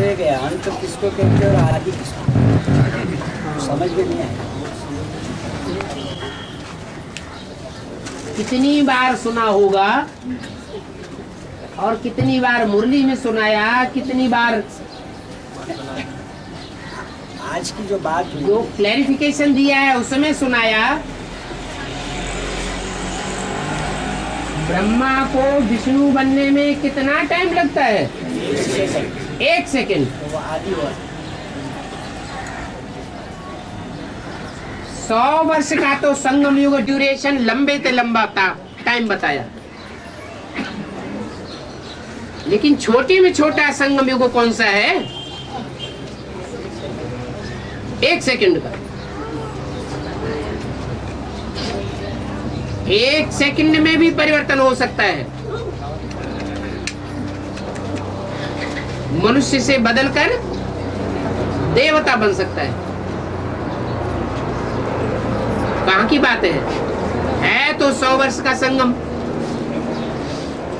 रह गया, अंत किसको कहते हैं और आदि किसको, समझ में नहीं आया। कितनी बार सुना होगा और कितनी बार मुरली में सुनाया, कितनी बार आज की जो बात हुई, जो क्लैरिफिकेशन दिया है उसमें सुनाया। ब्रह्मा को विष्णु बनने में कितना टाइम लगता है? 1 सेकंड। तो वो आदि हुआ। 100 वर्ष का तो संगम युग ड्यूरेशन लंबे से लंबा था, टाइम बताया। लेकिन छोटे में छोटा संगम युग कौन सा है? 1 सेकंड का। 1 सेकंड में भी परिवर्तन हो सकता है। मनुष्य से बदलकर देवता बन सकता है। कहाँ की बात है तो 100 वर्ष का संगम।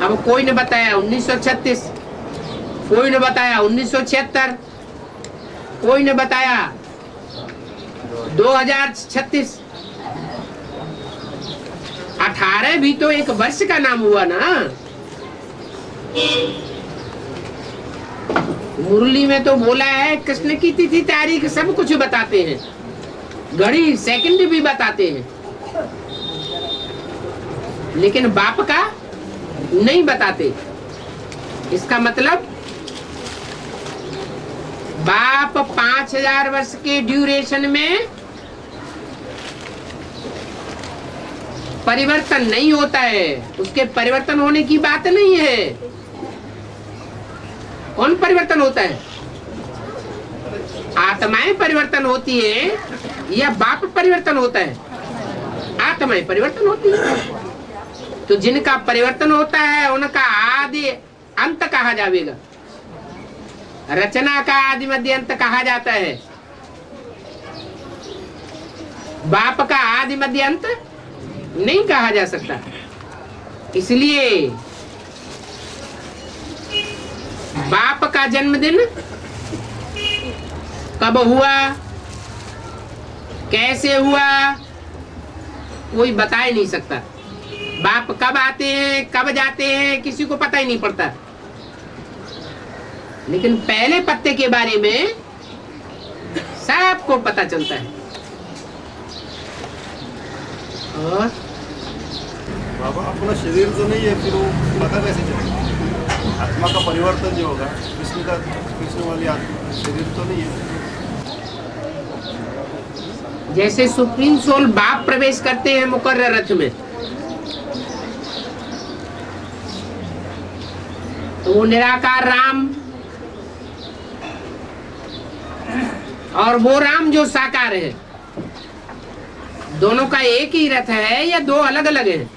अब कोई ने बताया 1936, कोई ने बताया 1976, कोई ने बताया 2036। 18 भी तो एक वर्ष का नाम हुआ ना। मुरली में तो बोला है कृष्ण की तिथि तारीख सब कुछ बताते हैं, घड़ी सेकंड भी बताते हैं, लेकिन बाप का नहीं बताते। इसका मतलब बाप 5000 वर्ष के ड्यूरेशन में परिवर्तन नहीं होता है। उसके परिवर्तन होने की बात नहीं है। कौन परिवर्तन होता है? आत्माएं परिवर्तन होती है या बाप परिवर्तन होता है? आत्माएं परिवर्तन होती है। तो जिनका परिवर्तन होता है उनका आदि अंत कहा जाएगा। रचना का आदि मध्य अंत कहा जाता है। बाप का आदि मध्य अंत नहीं कहा जा सकता। इसलिए बाप का जन्मदिन कब हुआ, कैसे हुआ, कोई बता ही नहीं सकता। बाप कब आते हैं कब जाते हैं किसी को पता ही नहीं पड़ता। लेकिन पहले पत्ते के बारे में सबको पता चलता है। और बाबा अपना शरीर तो नहीं है, फिर वो पता कैसे चलेगा? आत्मा का परिवर्तन जो होगा, कृष्ण वाली आत्मा शरीर तो नहीं है। जैसे सुप्रीम सोल बाप प्रवेश करते हैं मुकर्रर रथ में, तो वो निराकार राम और वो राम जो साकार है, दोनों का एक ही रथ है या दो अलग अलग है?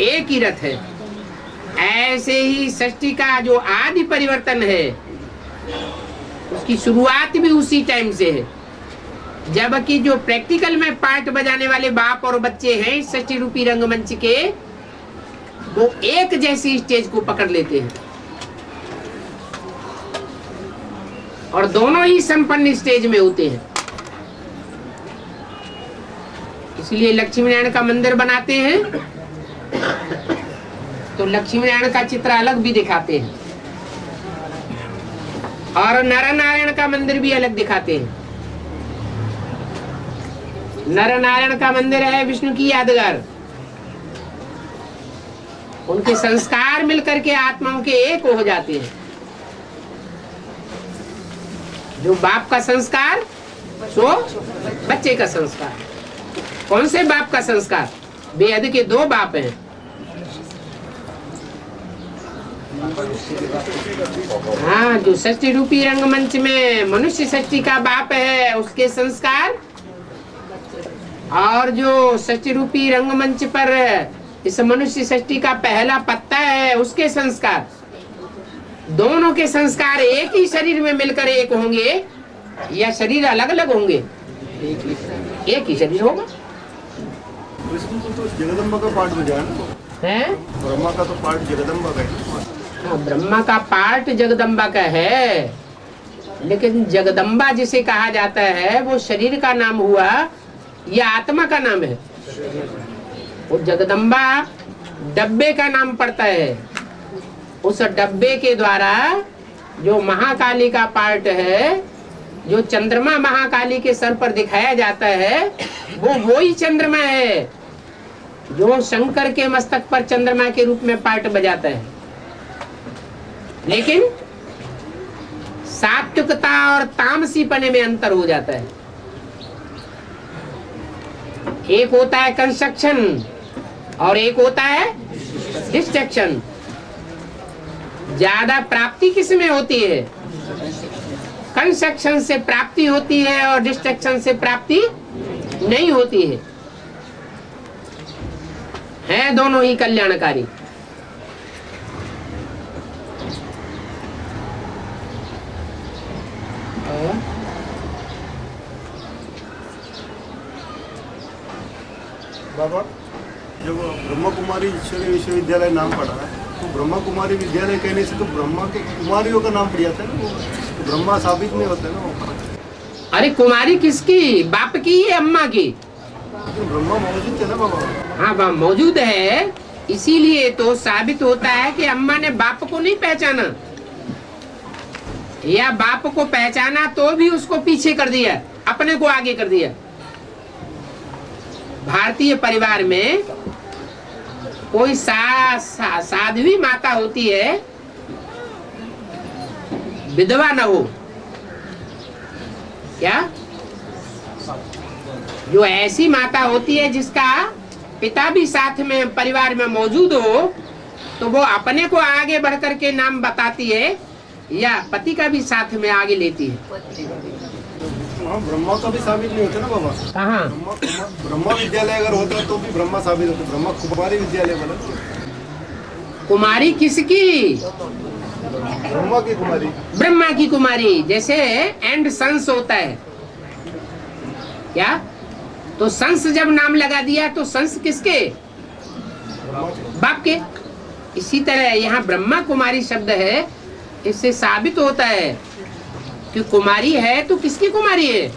एक ही रथ है। ऐसे ही सृष्टि का जो आदि परिवर्तन है उसकी शुरुआत भी उसी टाइम से है। जबकि जो प्रैक्टिकल में पार्ट बजाने वाले बाप और बच्चे हैं सृष्टि रूपी रंगमंच के, वो एक जैसी स्टेज को पकड़ लेते हैं और दोनों ही संपन्न स्टेज में होते हैं। इसलिए लक्ष्मी नारायण का मंदिर बनाते हैं तो लक्ष्मी नारायण का चित्र अलग भी दिखाते हैं और नर नारायण का मंदिर भी अलग दिखाते हैं। नर नारायण का मंदिर है विष्णु की यादगार। उनके संस्कार मिलकर के आत्माओं के एक हो जाते हैं। जो बाप का संस्कार सो बच्चे का संस्कार। कौन से बाप का संस्कार? बेहद के दो बाप हैं। हाँ, जो सृष्टि रूपी रंगमंच में मनुष्य सृष्टि का बाप है उसके संस्कार, और जो सृष्टि रूपी रंगमंच पर इस मनुष्य सृष्टि का पहला पत्ता है उसके संस्कार, दोनों के संस्कार एक ही शरीर में मिलकर एक होंगे या शरीर अलग अलग होंगे? एक ही शरीर होगा। तो जगदम्बा का पार्ट बजा है, ब्रह्मा का तो पार्ट जगदम्बा का है। हाँ, ब्रह्मा का पार्ट जगदम्बा का है, लेकिन जगदम्बा जिसे कहा जाता है वो शरीर का नाम हुआ या आत्मा का नाम है? वो जगदम्बा डब्बे का नाम पड़ता है। उस डब्बे के द्वारा जो महाकाली का पार्ट है, जो चंद्रमा महाकाली के सर पर दिखाया जाता है, वो ही चंद्रमा है जो शंकर के मस्तक पर चंद्रमा के रूप में पार्ट बजाता है। लेकिन सात्विकता और तामसीपने में अंतर हो जाता है। एक होता है कंस्ट्रक्शन और एक होता है डिस्ट्रक्शन। ज्यादा प्राप्ति किस में होती है? कंस्ट्रक्शन से प्राप्ति होती है और डिस्ट्रक्शन से प्राप्ति नहीं होती है दोनों ही कल्याणकारी। बाबा, जब ब्रह्मा कुमारी ईश्वरीय विश्वविद्यालय नाम पड़ा है तो ब्रह्मा कुमारी विद्यालय कहने से तो ब्रह्मा के कुमारियों का नाम पड़ जाता है ना, वो तो ब्रह्मा साबित नहीं होता ना वो। अरे कुमारी किसकी? बाप की है अम्मा की? तो ब्रह्मा मौजूद है ना बाबा। हाँ बाप मौजूद है, इसीलिए तो साबित होता है कि अम्मा ने बाप को नहीं पहचाना, या बाप को पहचाना तो भी उसको पीछे कर दिया, अपने को आगे कर दिया। भारतीय परिवार में कोई साध्वी माता होती है, विधवा न हो क्या, जो ऐसी माता होती है जिसका पिता भी साथ में परिवार में मौजूद हो, तो वो अपने को आगे बढ़कर के नाम बताती है या पति का भी साथ में आगे लेती है। ब्रह्मा का भी साबित नहीं होता ना बाबा। कहाँ? ब्रह्मा विद्यालय अगर होता तो भी ब्रह्मा साबित होता। ब्रह्मा कुमारी विद्यालय बोला। कुमारी किसकी? ब्रह्मा की कुमारी। ब्रह्मा की कुमारी, जैसे एंड सन्स होता है क्या? तो सन्स जब नाम लगा दिया तो सन्स किसके? बाप के। इसी तरह यहाँ ब्रह्मा कुमारी शब्द है, इससे साबित होता है कि कुमारी है तो किसकी कुमारी है?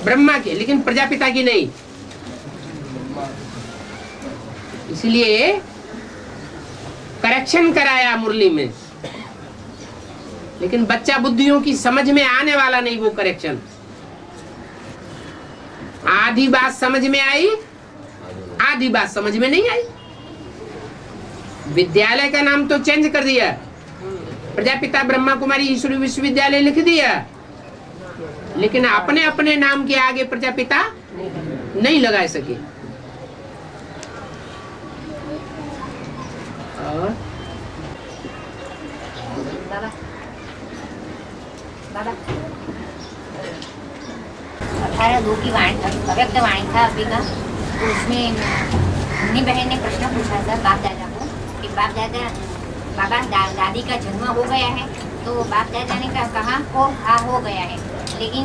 ब्रह्मा की, लेकिन प्रजापिता की नहीं। इसलिए करेक्शन कराया मुरली में, लेकिन बच्चा बुद्धियों की समझ में आने वाला नहीं वो करेक्शन। आधी बात समझ में आई, आधी बात समझ में नहीं आई। विद्यालय का नाम तो चेंज कर दिया, प्रजापिता ब्रह्मा कुमारी ईश्वरीय विश्वविद्यालय लिख दिया, लेकिन अपने अपने नाम के आगे प्रजापिता नहीं लगा सके। दादा 18-2 की अव्यक्त वाणी था अभी का, तो उसमें मुन्नी बहन ने प्रश्न पूछा था बाप दादा को कि बाप दादा बाबा दादी का जन्म हो गया है, तो बाप दादा ने कहा हाँ हो गया है, लेकिन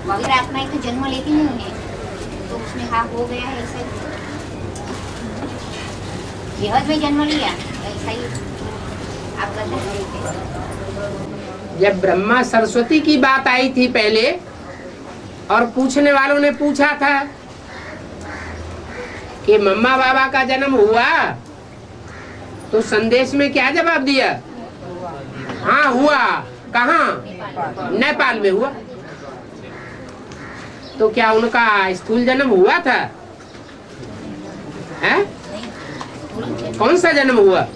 पवित्र आत्माएं तो जन्म लेती नहीं है, तो उसमें हाँ हो गया है ऐसा बेहद में जन्म लिया, ऐसा ही आप बता रहे थे। जब ब्रह्मा सरस्वती की बात आई थी पहले और पूछने वालों ने पूछा था कि मम्मा बाबा का जन्म हुआ, तो संदेश में क्या जवाब दिया? हाँ हुआ। कहाँ? नेपाल में हुआ। तो क्या उनका स्थूल जन्म हुआ था? है? कौन सा जन्म हुआ?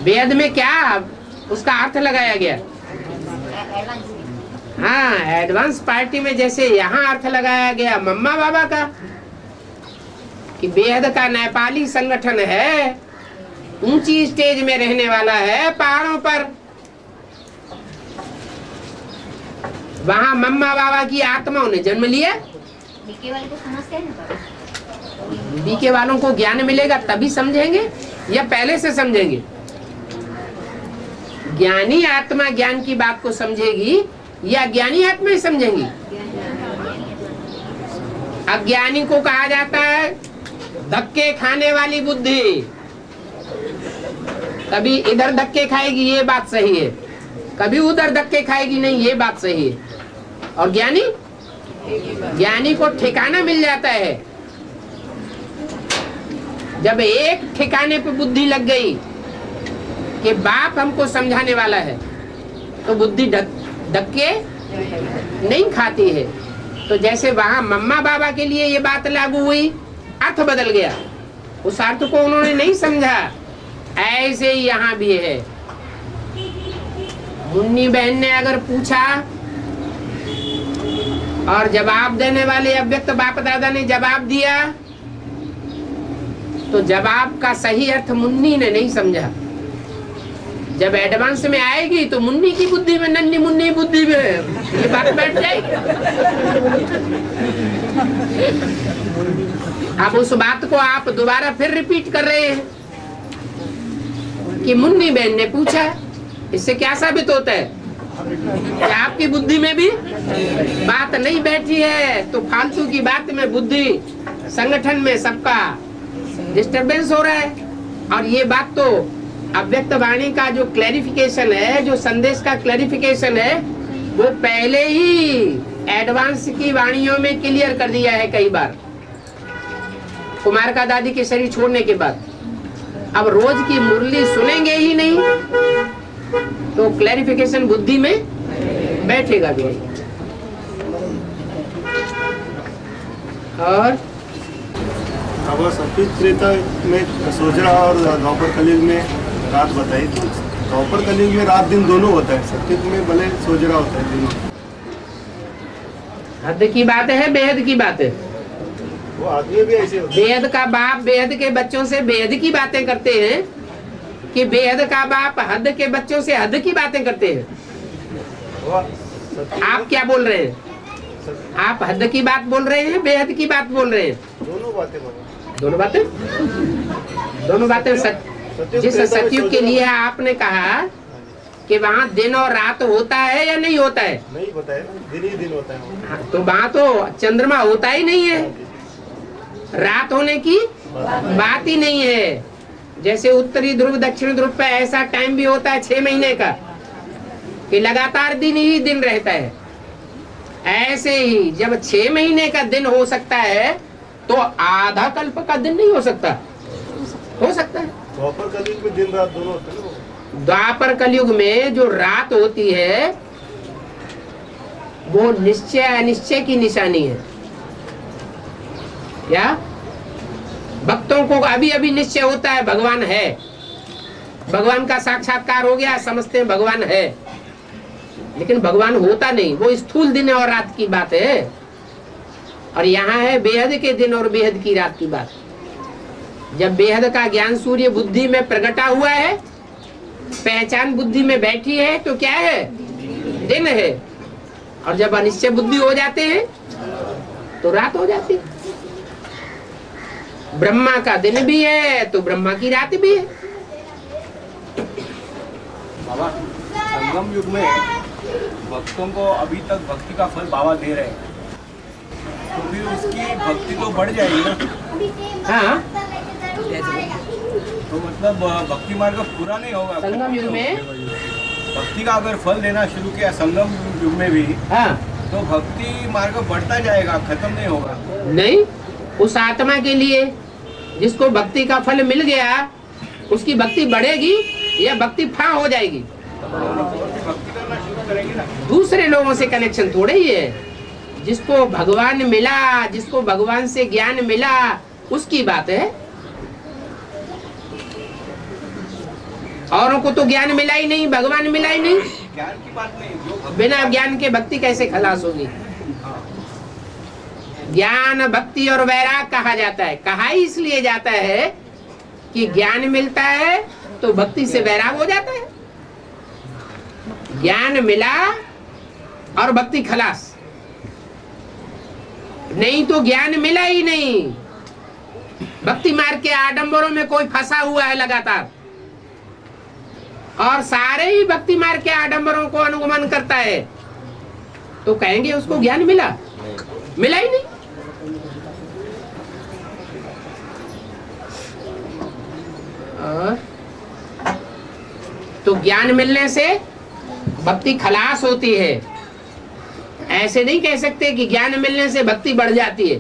बेहद में क्या उसका अर्थ लगाया गया? हाँ, एडवांस पार्टी में जैसे यहाँ अर्थ लगाया गया मम्मा बाबा का कि बेहद का नेपाली संगठन है, ऊंची स्टेज में रहने वाला है, पहाड़ों पर। वहाँ मम्मा बाबा की आत्माओं ने जन्म लिया। बीके वाले को समझते हैं ना? बीके वालों को ज्ञान मिलेगा तभी समझेंगे या पहले से समझेंगे? ज्ञानी आत्मा ज्ञान की बात को समझेगी या ज्ञानी आत्मा ही समझेंगी? अज्ञानी को कहा जाता है धक्के खाने वाली बुद्धि। कभी इधर धक्के खाएगी, ये बात सही है, कभी उधर धक्के खाएगी, नहीं ये बात सही है। और ज्ञानी, ज्ञानी को ठिकाना मिल जाता है। जब एक ठिकाने पे बुद्धि लग गई कि बाप हमको समझाने वाला है, तो बुद्धि धक्के नहीं खाती है। तो जैसे वहां मम्मा बाबा के लिए ये बात लागू हुई, अर्थ बदल गया, उस अर्थ को उन्होंने नहीं समझा। ऐसे ही यहाँ भी है। मुन्नी बहन ने अगर पूछा और जवाब देने वाले अव्यक्त बाप दादा ने जवाब दिया, तो जवाब का सही अर्थ मुन्नी ने नहीं समझा। जब एडवांस में आएगी तो मुन्नी की बुद्धि में, नन्ही मुन्नी बुद्धि में ये बात बैठ जाएगी। अब उस बात को आप दोबारा फिर रिपीट कर रहे हैं कि मुन्नी बहन ने पूछा। इससे क्या साबित होता है कि आपकी बुद्धि में भी बात नहीं बैठी है, तो फालतू की बात में बुद्धि, संगठन में सबका डिस्टरबेंस हो रहा है। और ये बात तो अव्यक्त वाणी का जो क्लैरिफिकेशन है, जो संदेश का क्लैरिफिकेशन है, वो पहले ही एडवांस की वाणियों में क्लियर कर दिया है कई बार, कुमार का दादी के शरीर छोड़ने के बाद। अब रोज की मुरली सुनेंगे ही नहीं तो क्लैरिफिकेशन बुद्धि में बैठेगा भी नहीं। और अब सत्युग त्रेता में सोजरा और द्वापर कलयुग में रात बताई, तो द्वापर कलयुग में रात दिन दोनों होता है, सत्युग में भले सोजरा होता है दोनों। हद की बात है, बेहद की बात है। वो आदमी भी ऐसे होते हैं। बेहद का बाप बेहद के बच्चों से बेहद की बातें करते हैं कि बेहद का बाप हद के बच्चों से हद की बातें करते हैं। आप क्या बोल रहे हैं? आप हद की बात बोल रहे हैं, बेहद की बात बोल रहे हैं? दोनों बातें दोनों बातें, दोनों बातें। जिस सतयुग के लिए आपने कहा कि वहाँ दिन और रात होता है या नहीं होता है? नहीं बताया, दिन ही दिन होता है। हाँ, तो वहाँ तो चंद्रमा होता ही नहीं है, रात होने की बात ही नहीं है। जैसे उत्तरी ध्रुव दक्षिण ध्रुव पे ऐसा टाइम भी होता है 6 महीने का कि लगातार दिन ही दिन रहता है। ऐसे ही जब 6 महीने का दिन हो सकता है तो आधा कल्प का दिन नहीं हो सकता? हो सकता है। द्वापर कलयुग में दिन रात दोनों होते हैं ना। द्वापर कलयुग में जो रात होती है वो निश्चय अनिश्चय की निशानी है। क्या भक्तों को अभी अभी निश्चय होता है भगवान है, भगवान का साक्षात्कार हो गया, समझते हैं भगवान है, लेकिन भगवान होता नहीं। वो स्थूल दिन और रात की बात है, और यहाँ है बेहद के दिन और बेहद की रात की बात। जब बेहद का ज्ञान सूर्य बुद्धि में प्रगटा हुआ है, पहचान बुद्धि में बैठी है, तो क्या है? दिन है। और जब अनिश्चय बुद्धि हो जाते हैं तो रात हो जाती है। ब्रह्मा का दिन भी है तो ब्रह्मा की रात भी है। बाबा, संगम युग में भक्तों को अभी तक भक्ति का फल बाबा दे रहे हैं, तो फिर उसकी भक्ति तो बढ़ जाएगी ना? हाँ, तो मतलब भक्ति मार्ग पूरा नहीं होगा। संगम युग में भक्ति का अगर फल देना शुरू किया संगम युग में भी, हाँ, तो भक्ति मार्ग बढ़ता जाएगा, खत्म नहीं होगा। नहीं, उस आत्मा के लिए जिसको भक्ति का फल मिल गया, उसकी भक्ति बढ़ेगी या भक्ति फां हो जाएगी? भक्ति करना शुरू करेंगे ना। दूसरे लोगों से कनेक्शन थोड़े ही है। जिसको भगवान मिला, जिसको भगवान से ज्ञान मिला, उसकी बात है। औरों को तो ज्ञान मिला ही नहीं, भगवान मिला ही नहीं। ज्ञान की बात नहीं, जो बिना ज्ञान के भक्ति कैसे खलास होगी? ज्ञान भक्ति और वैराग कहा जाता है। कहा ही इसलिए जाता है कि ज्ञान मिलता है तो भक्ति से वैराग हो जाता है। ज्ञान मिला और भक्ति खलास, नहीं तो ज्ञान मिला ही नहीं। भक्ति मार्ग के आडंबरों में कोई फंसा हुआ है लगातार, और सारे ही भक्ति मार्ग के आडंबरों को अनुगमन करता है, तो कहेंगे उसको ज्ञान मिला? मिला ही नहीं। और तो ज्ञान मिलने से भक्ति खलास होती है। ऐसे नहीं कह सकते कि ज्ञान मिलने से भक्ति बढ़ जाती है।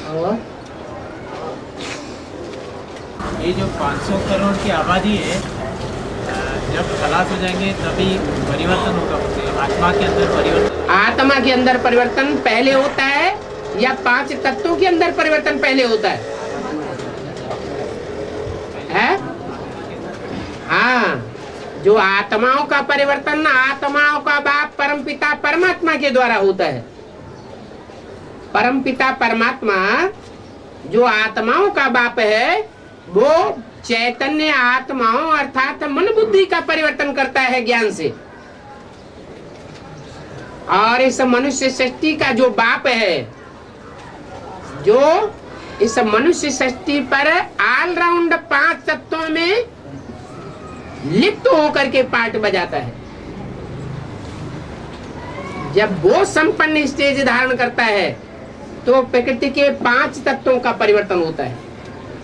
और ये जो 500 करोड़ की आबादी है, जब खलास हो जाएंगे तभी परिवर्तन होगा। आत्मा के अंदर परिवर्तन, आत्मा के अंदर परिवर्तन पहले होता है या 5 तत्वों के अंदर परिवर्तन पहले होता है? हाँ, जो आत्माओं का परिवर्तन आत्माओं का बाप परमपिता परमात्मा के द्वारा होता है। परमपिता परमात्मा जो आत्माओं का बाप है, वो चैतन्य आत्माओं अर्थात मन बुद्धि का परिवर्तन करता है ज्ञान से। और इस मनुष्य सृष्टि का जो बाप है, जो इस मनुष्य सृष्टि पर ऑलराउंड 5 तत्वों में लिप्त होकर के पार्ट बजाता है। जब वो संपन्न स्टेज धारण करता है तो प्रकृति के 5 तत्वों का परिवर्तन होता है।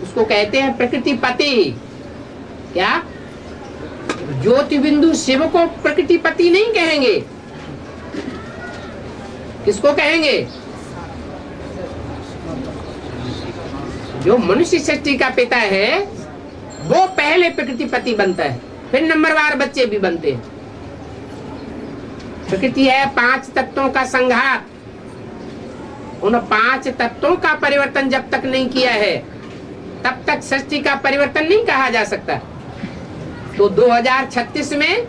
उसको कहते हैं प्रकृति पति। क्या ज्योति बिंदु शिव को प्रकृति पति नहीं कहेंगे? किसको कहेंगे? जो मनुष्य सृष्टि का पिता है वो पहले प्रकृति पति बनता है, फिर नंबरवार बच्चे भी बनते हैं। प्रकृति है 5 तत्वों का संघात। उन 5 तत्वों का परिवर्तन जब तक नहीं किया है तब तक सृष्टि का परिवर्तन नहीं कहा जा सकता। तो 2036 में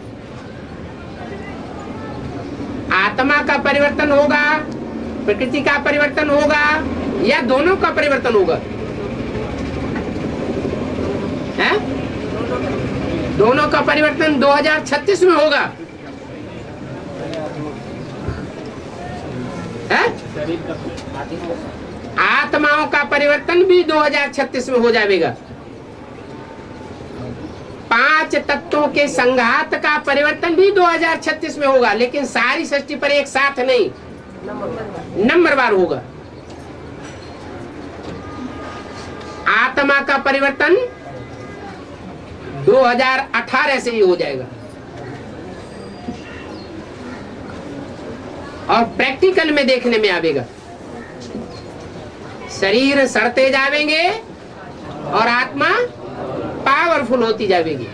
आत्मा का परिवर्तन होगा, प्रकृति का परिवर्तन होगा, या दोनों का परिवर्तन होगा? है? दोनों का परिवर्तन 2036 में होगा। है? आत्माओं का परिवर्तन भी 2036 में हो जाएगा। 5 तत्वों के संघात का परिवर्तन भी 2036 में होगा, लेकिन सारी सृष्टि पर एक साथ नहीं, नंबरवार होगा। आत्मा का परिवर्तन 2018 से ही हो जाएगा। और प्रैक्टिकल में देखने में आवेगा, शरीर सड़ते जावेंगे और आत्मा पावरफुल होती जाएगी।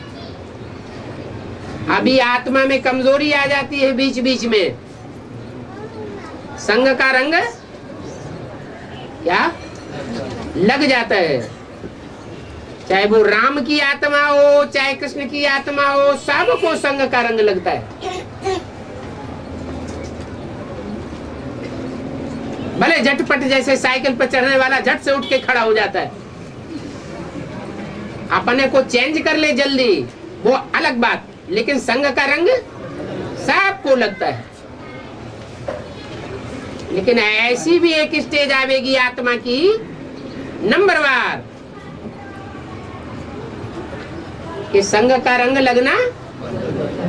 अभी आत्मा में कमजोरी आ जाती है बीच बीच में, संग का रंग क्या लग जाता है। चाहे वो राम की आत्मा हो, चाहे कृष्ण की आत्मा हो, सबको संग का रंग लगता है। भले झटपट जैसे साइकिल पर चढ़ने वाला झट से उठ के खड़ा हो जाता है, अपने को चेंज कर ले जल्दी, वो अलग बात, लेकिन संग का रंग सबको लगता है। लेकिन ऐसी भी एक स्टेज आवेगी आत्मा की नंबरवार कि संग का रंग लगना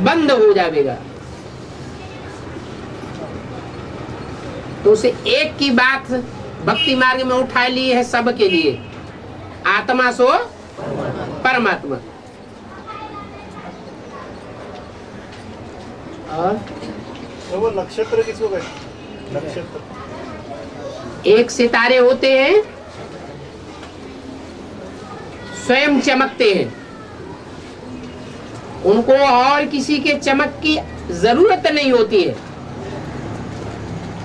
बंद हो जाएगा। तो उसे एक की बात भक्ति मार्ग में उठा ली है सबके लिए, आत्मा सो परमात्मा। और तो वो नक्षत्र किसको कहते? नक्षत्र एक सितारे होते हैं, स्वयं चमकते हैं, उनको और किसी के चमक की जरूरत नहीं होती है।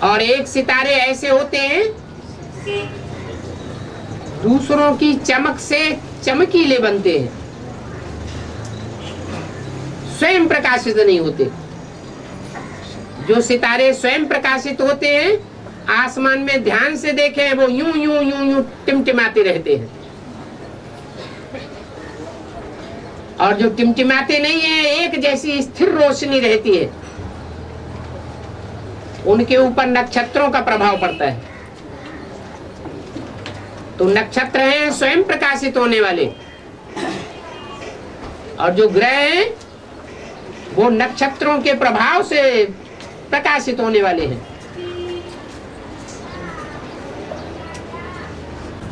और एक सितारे ऐसे होते हैं दूसरों की चमक से चमकीले बनते हैं, स्वयं प्रकाशित नहीं होते। जो सितारे स्वयं प्रकाशित होते हैं, आसमान में ध्यान से देखें, वो यूं यूं यूं यूं टिमटिमाते रहते हैं। और जो टिमटिमाते नहीं है, एक जैसी स्थिर रोशनी रहती है। उनके ऊपर नक्षत्रों का प्रभाव पड़ता है। तो नक्षत्र हैं स्वयं प्रकाशित होने वाले, और जो ग्रह हैं वो नक्षत्रों के प्रभाव से प्रकाशित होने वाले हैं।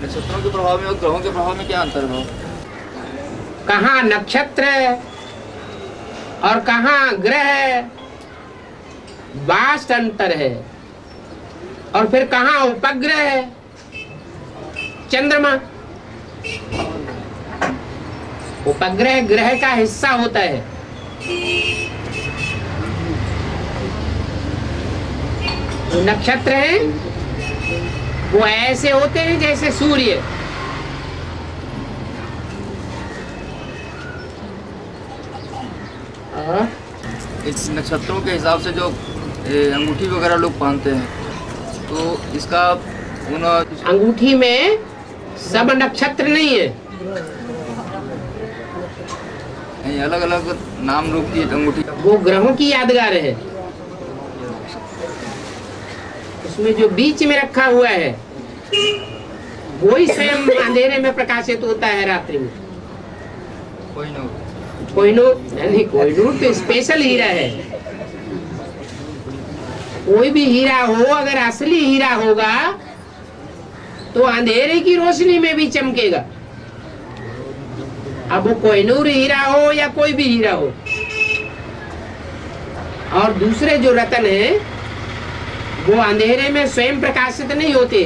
नक्षत्रों के प्रभाव में और ग्रहों के प्रभाव में क्या अंतर है? कहाँ नक्षत्र है और कहाँ ग्रह है, वास्ट अंतर है। और फिर कहाँ उपग्रह है, चंद्रमा। उपग्रह ग्रह का हिस्सा होता है। जो नक्षत्र हैं वो ऐसे होते हैं जैसे सूर्य। इस नक्षत्रों के हिसाब से जो अंगूठी वगैरह लोग पहनते हैं, तो इसका अंगूठी में सब नक्षत्र नहीं है, अलग अलग नाम रूप की अंगूठी। वो ग्रहों की यादगार है। उसमें जो बीच में रखा हुआ है वो ही स्वयं अंधेरे में प्रकाशित होता है रात्रि में। कोहिनूर तो स्पेशल हीरा है। कोई भी हीरा हो, अगर असली हीरा होगा तो अंधेरे की रोशनी में भी चमकेगा। अब वो कोहिनूर हीरा हो या कोई भी हीरा हो। और दूसरे जो रत्न है वो अंधेरे में स्वयं प्रकाशित नहीं होते।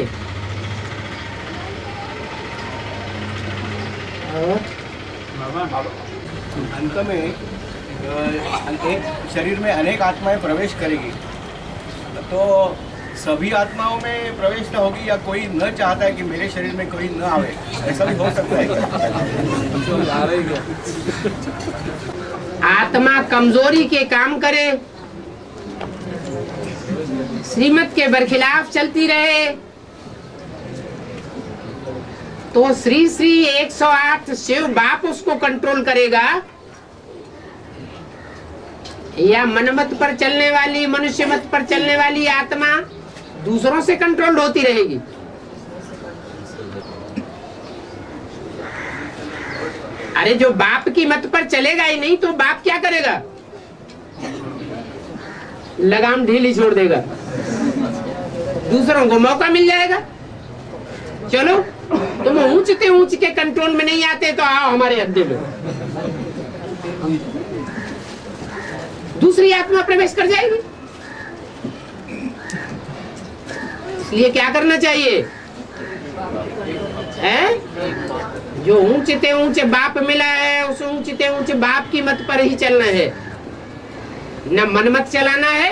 अंत में एक शरीर में अनेक आत्माएं प्रवेश करेगी, तो सभी आत्माओं में प्रवेश न होगी, या कोई न चाहता है कि मेरे शरीर में कोई न आवे, ऐसा भी हो सकता है। आत्मा कमजोरी के काम करे, श्रीमत के बरखिलाफ चलती रहे, तो श्री श्री 108 शिव बाप उसको कंट्रोल करेगा, या मनमत पर चलने वाली, मनुष्य मत पर चलने वाली आत्मा दूसरों से कंट्रोल होती रहेगी। अरे जो बाप की मत पर चलेगा ही नहीं तो बाप क्या करेगा? लगाम ढीली छोड़ देगा, दूसरों को मौका मिल जाएगा। चलो तुम ऊंचते ऊंच के कंट्रोल में नहीं आते तो आओ हमारे अड्डे में। दूसरी आत्मा प्रवेश कर जाएगी। इसलिए क्या करना चाहिए है? जो ऊंचते ऊंचे बाप मिला है उस ऊंचते ऊंचे बाप की मत पर ही चलना है, न मनमत चलाना है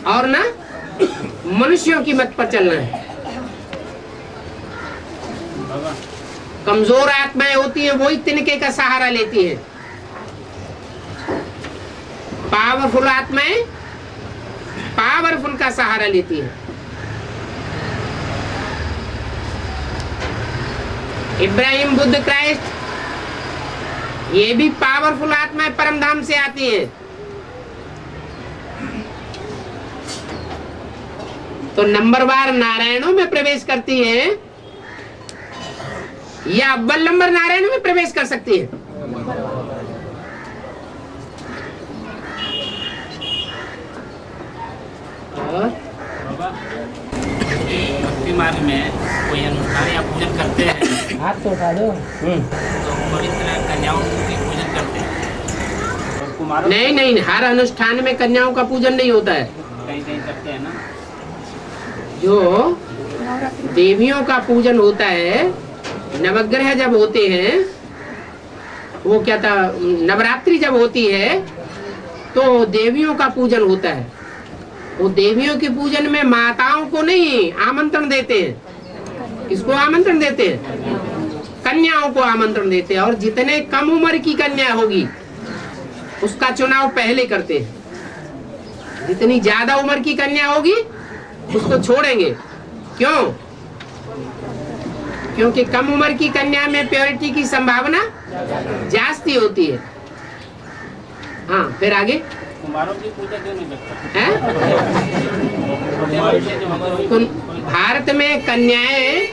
और न मनुष्यों की मत पर चलना है। कमजोर आत्माएं होती हैं वही तिनके का सहारा लेती हैं। पावरफुल आत्माएं पावरफुल का सहारा लेती हैं। इब्राहिम, बुद्ध, क्राइस्ट, ये भी पावरफुल आत्माएं परम धाम से आती हैं। तो नंबरवार नारायणों में प्रवेश करती हैं या अव्वल नंबर नारायण में प्रवेश कर सकती है? भक्ति मार्ग में कोई अनुष्ठान या पूजन करते हैं, हाथ तो उठा दो। तो पवित्र कन्याओं की पूजन करते हैं। और कुमारों नहीं नहीं, हर अनुष्ठान में कन्याओं का पूजन नहीं होता है। कहीं कहीं करते हैं ना। जो देवियों का पूजन होता है, नवग्रह जब होते हैं, वो क्या था, नवरात्रि जब होती है तो देवियों का पूजन होता है। वो देवियों के पूजन में माताओं को नहीं आमंत्रण देते हैं। किसको आमंत्रण देते हैं? कन्याओं को आमंत्रण देते हैं। और जितने कम उम्र की कन्या होगी उसका चुनाव पहले करते हैं। जितनी ज्यादा उम्र की कन्या होगी उसको छोड़ेंगे। क्यों? क्योंकि कम उम्र की कन्या में प्योरिटी की संभावना जास्ती होती है। हाँ, फिर आगे। कुमारों की पूजा क्यों नहीं करते हैं? भारत में कन्याएं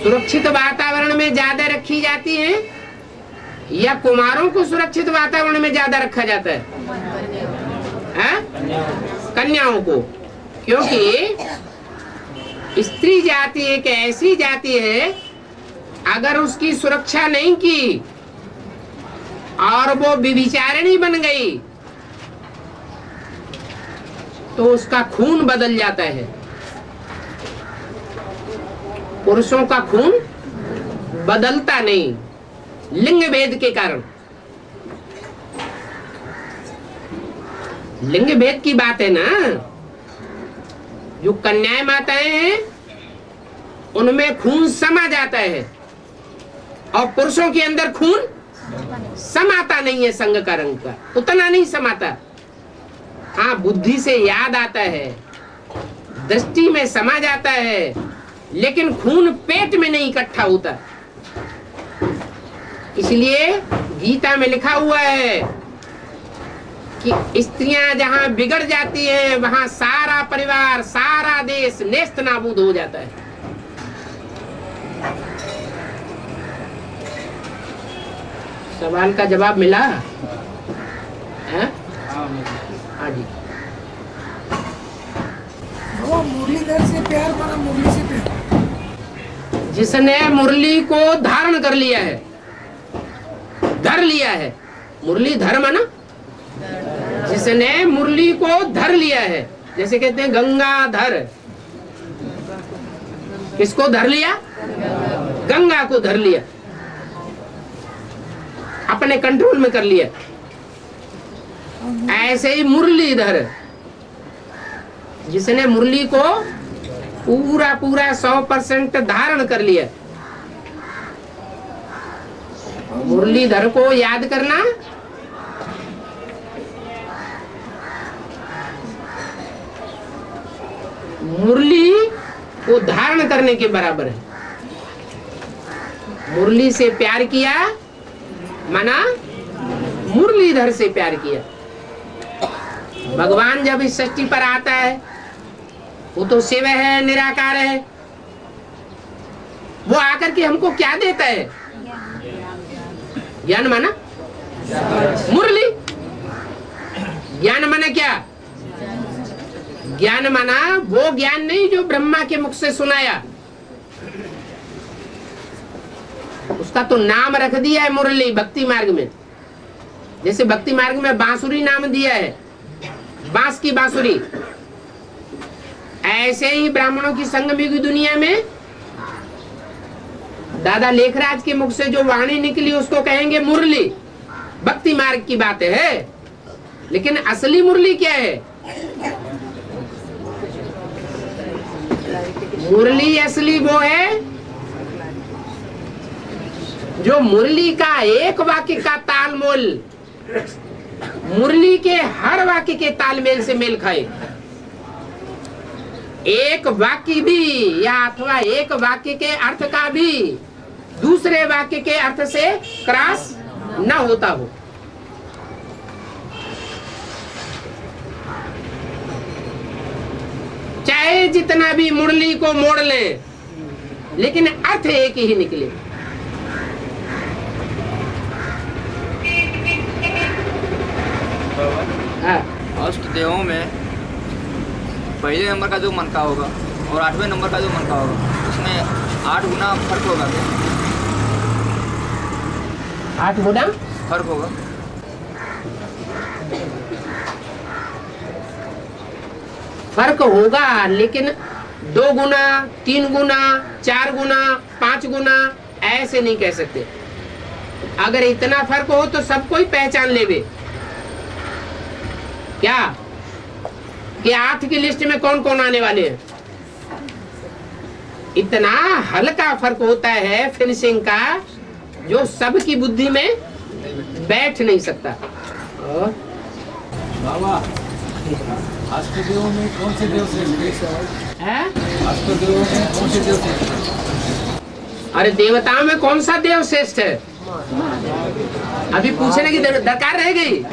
सुरक्षित वातावरण में ज्यादा रखी जाती हैं या कुमारों को सुरक्षित वातावरण में ज्यादा रखा जाता है? कन्याओं को। क्योंकि स्त्री जाति एक ऐसी जाति है, अगर उसकी सुरक्षा नहीं की और वो व्यभिचारिणी बन गई तो उसका खून बदल जाता है। पुरुषों का खून बदलता नहीं, लिंग भेद के कारण। लिंग भेद की बात है ना। जो कन्याएं माताएं हैं उनमें खून समा जाता है और पुरुषों के अंदर खून समाता नहीं है, संग का रंग का उतना नहीं समाता। हाँ, बुद्धि से याद आता है, दृष्टि में समा जाता है, लेकिन खून पेट में नहीं इकट्ठा होता। इसलिए गीता में लिखा हुआ है कि स्त्रियां जहां बिगड़ जाती है वहां सारा परिवार, सारा देश नेस्त नाबूद हो जाता है। सवाल का जवाब मिला? हाँ जी। वो मुरलीधर से प्यार बना, मुरली से प्यार। जिसने मुरली को धारण कर लिया है, धर लिया है, मुरली धर्म है ना। जिसने मुरली को धर लिया है, जैसे कहते हैं गंगाधर, किसको धर लिया? गंगा को धर लिया, अपने कंट्रोल में कर लिया। ऐसे ही मुरलीधर, जिसने मुरली को पूरा पूरा 100% धारण कर लिया। मुरलीधर को याद करना मुरली को धारण करने के बराबर है। मुरली से प्यार किया माना मुरलीधर से प्यार किया। भगवान जब इस सृष्टि पर आता है वो तो शिव है, निराकार है। वो आकर के हमको क्या देता है? ज्ञान माना मुरली। ज्ञान माना क्या? ज्ञान माना वो ज्ञान नहीं जो ब्रह्मा के मुख से सुनाया, उसका तो नाम रख दिया है मुरली भक्ति मार्ग में। जैसे भक्ति मार्ग में बांसुरी नाम दिया है, बांस की बांसुरी, ऐसे ही ब्राह्मणों की संगमी की दुनिया में दादा लेखराज के मुख से जो वाणी निकली उसको कहेंगे मुरली। भक्ति मार्ग की बात है, लेकिन असली मुरली क्या है? मुरली असली वो है जो मुरली का एक वाक्य का तालमेल, मुरली के हर वाक्य के तालमेल से मेल खाए। एक वाक्य भी या अथवा एक वाक्य के अर्थ का भी दूसरे वाक्य के अर्थ से क्रॉस न होता हो। चाहे जितना भी मुरली को मोड़ ले, लेकिन अर्थ एक ही निकले। अष्ट देवों में पहले नंबर का जो मन का होगा और 8वें नंबर का जो मन का होगा उसमें 8 गुना फर्क होगा। 8 गुना फर्क होगा। फर्क होगा, लेकिन 2 गुना, 3 गुना, 4 गुना, 5 गुना ऐसे नहीं कह सकते। अगर इतना फर्क हो तो सब कोई पहचान लेवे क्या कि 8 की लिस्ट में कौन कौन आने वाले हैं। इतना हल्का फर्क होता है फिनिशिंग का जो सबकी बुद्धि में बैठ नहीं सकता। बाबा, अष्टदेव में कौन से देव श्रेष्ठ है? अष्टदेव में कौन से देव श्रेष्ठ है? अरे देवताओं में कौन सा देव श्रेष्ठ है अभी पूछने की दरकार रह गई।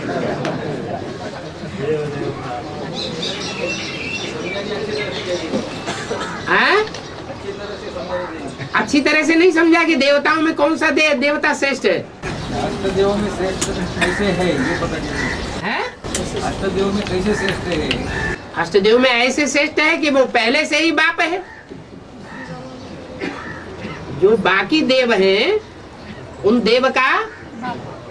अच्छी तरह से नहीं समझा कि देवताओं में कौन सा देवता श्रेष्ठ है। अष्टदेव में श्रेष्ठ कैसे है ये पता नहीं है। अष्टदेव में कैसे श्रेष्ठ है? अष्टदेव में ऐसे श्रेष्ठ है कि वो पहले से ही बाप है, जो बाकी देव हैं उन देव का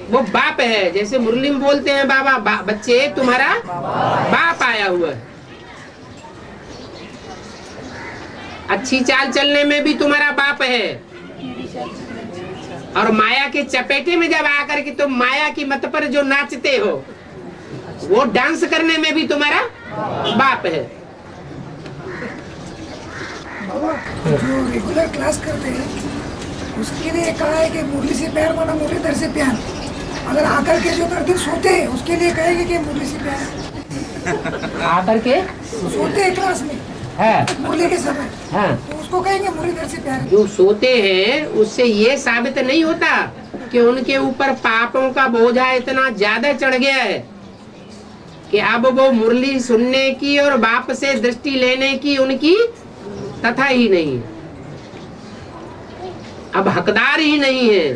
वो बाप है। जैसे मुरली में बोलते हैं बाबा बच्चे तुम्हारा बाप आया हुआ है। अच्छी चाल चलने में भी तुम्हारा बाप है, और माया के चपेटे में जब आकर के तुम माया की मत पर जो नाचते हो, वो डांस करने में भी तुम्हारा बाप है। बाबा जो रेगुलर क्लास करते हैं उसके लिए कहा है कि मुरली से प्यार माना मुरलीधर से प्यार। अगर आकर के जो दिन सोते हैं उसके लिए कहेंगे कि मुरली से प्यार। आकर के सोते हैं क्लास में है मुरली के समय, हाँ, तो उसको कहेंगे मुरलीधर से प्यार। जो सोते हैं उससे ये साबित नहीं होता कि उनके ऊपर पापों का बोझा इतना ज्यादा चढ़ गया है कि अब वो मुरली सुनने की और बाप से दृष्टि लेने की उनकी तथा ही नहीं है, अब हकदार ही नहीं है।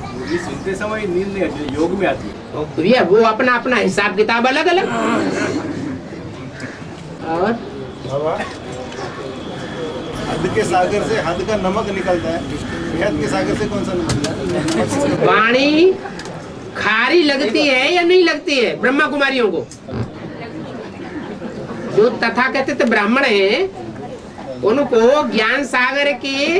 मुरली सुनते समय नींद नहीं आती, योग में आती है। तो ये वो अपना अपना हिसाब किताब अलग अलग। और बाबा हद के सागर से हद का नमक निकलता है, बेहद के सागर से कौन सा नमक? वाणी खारी लगती है या नहीं लगती है ब्रह्मा कुमारियों को? जो तथाकथित ब्राह्मण हैं उनको ज्ञान सागर के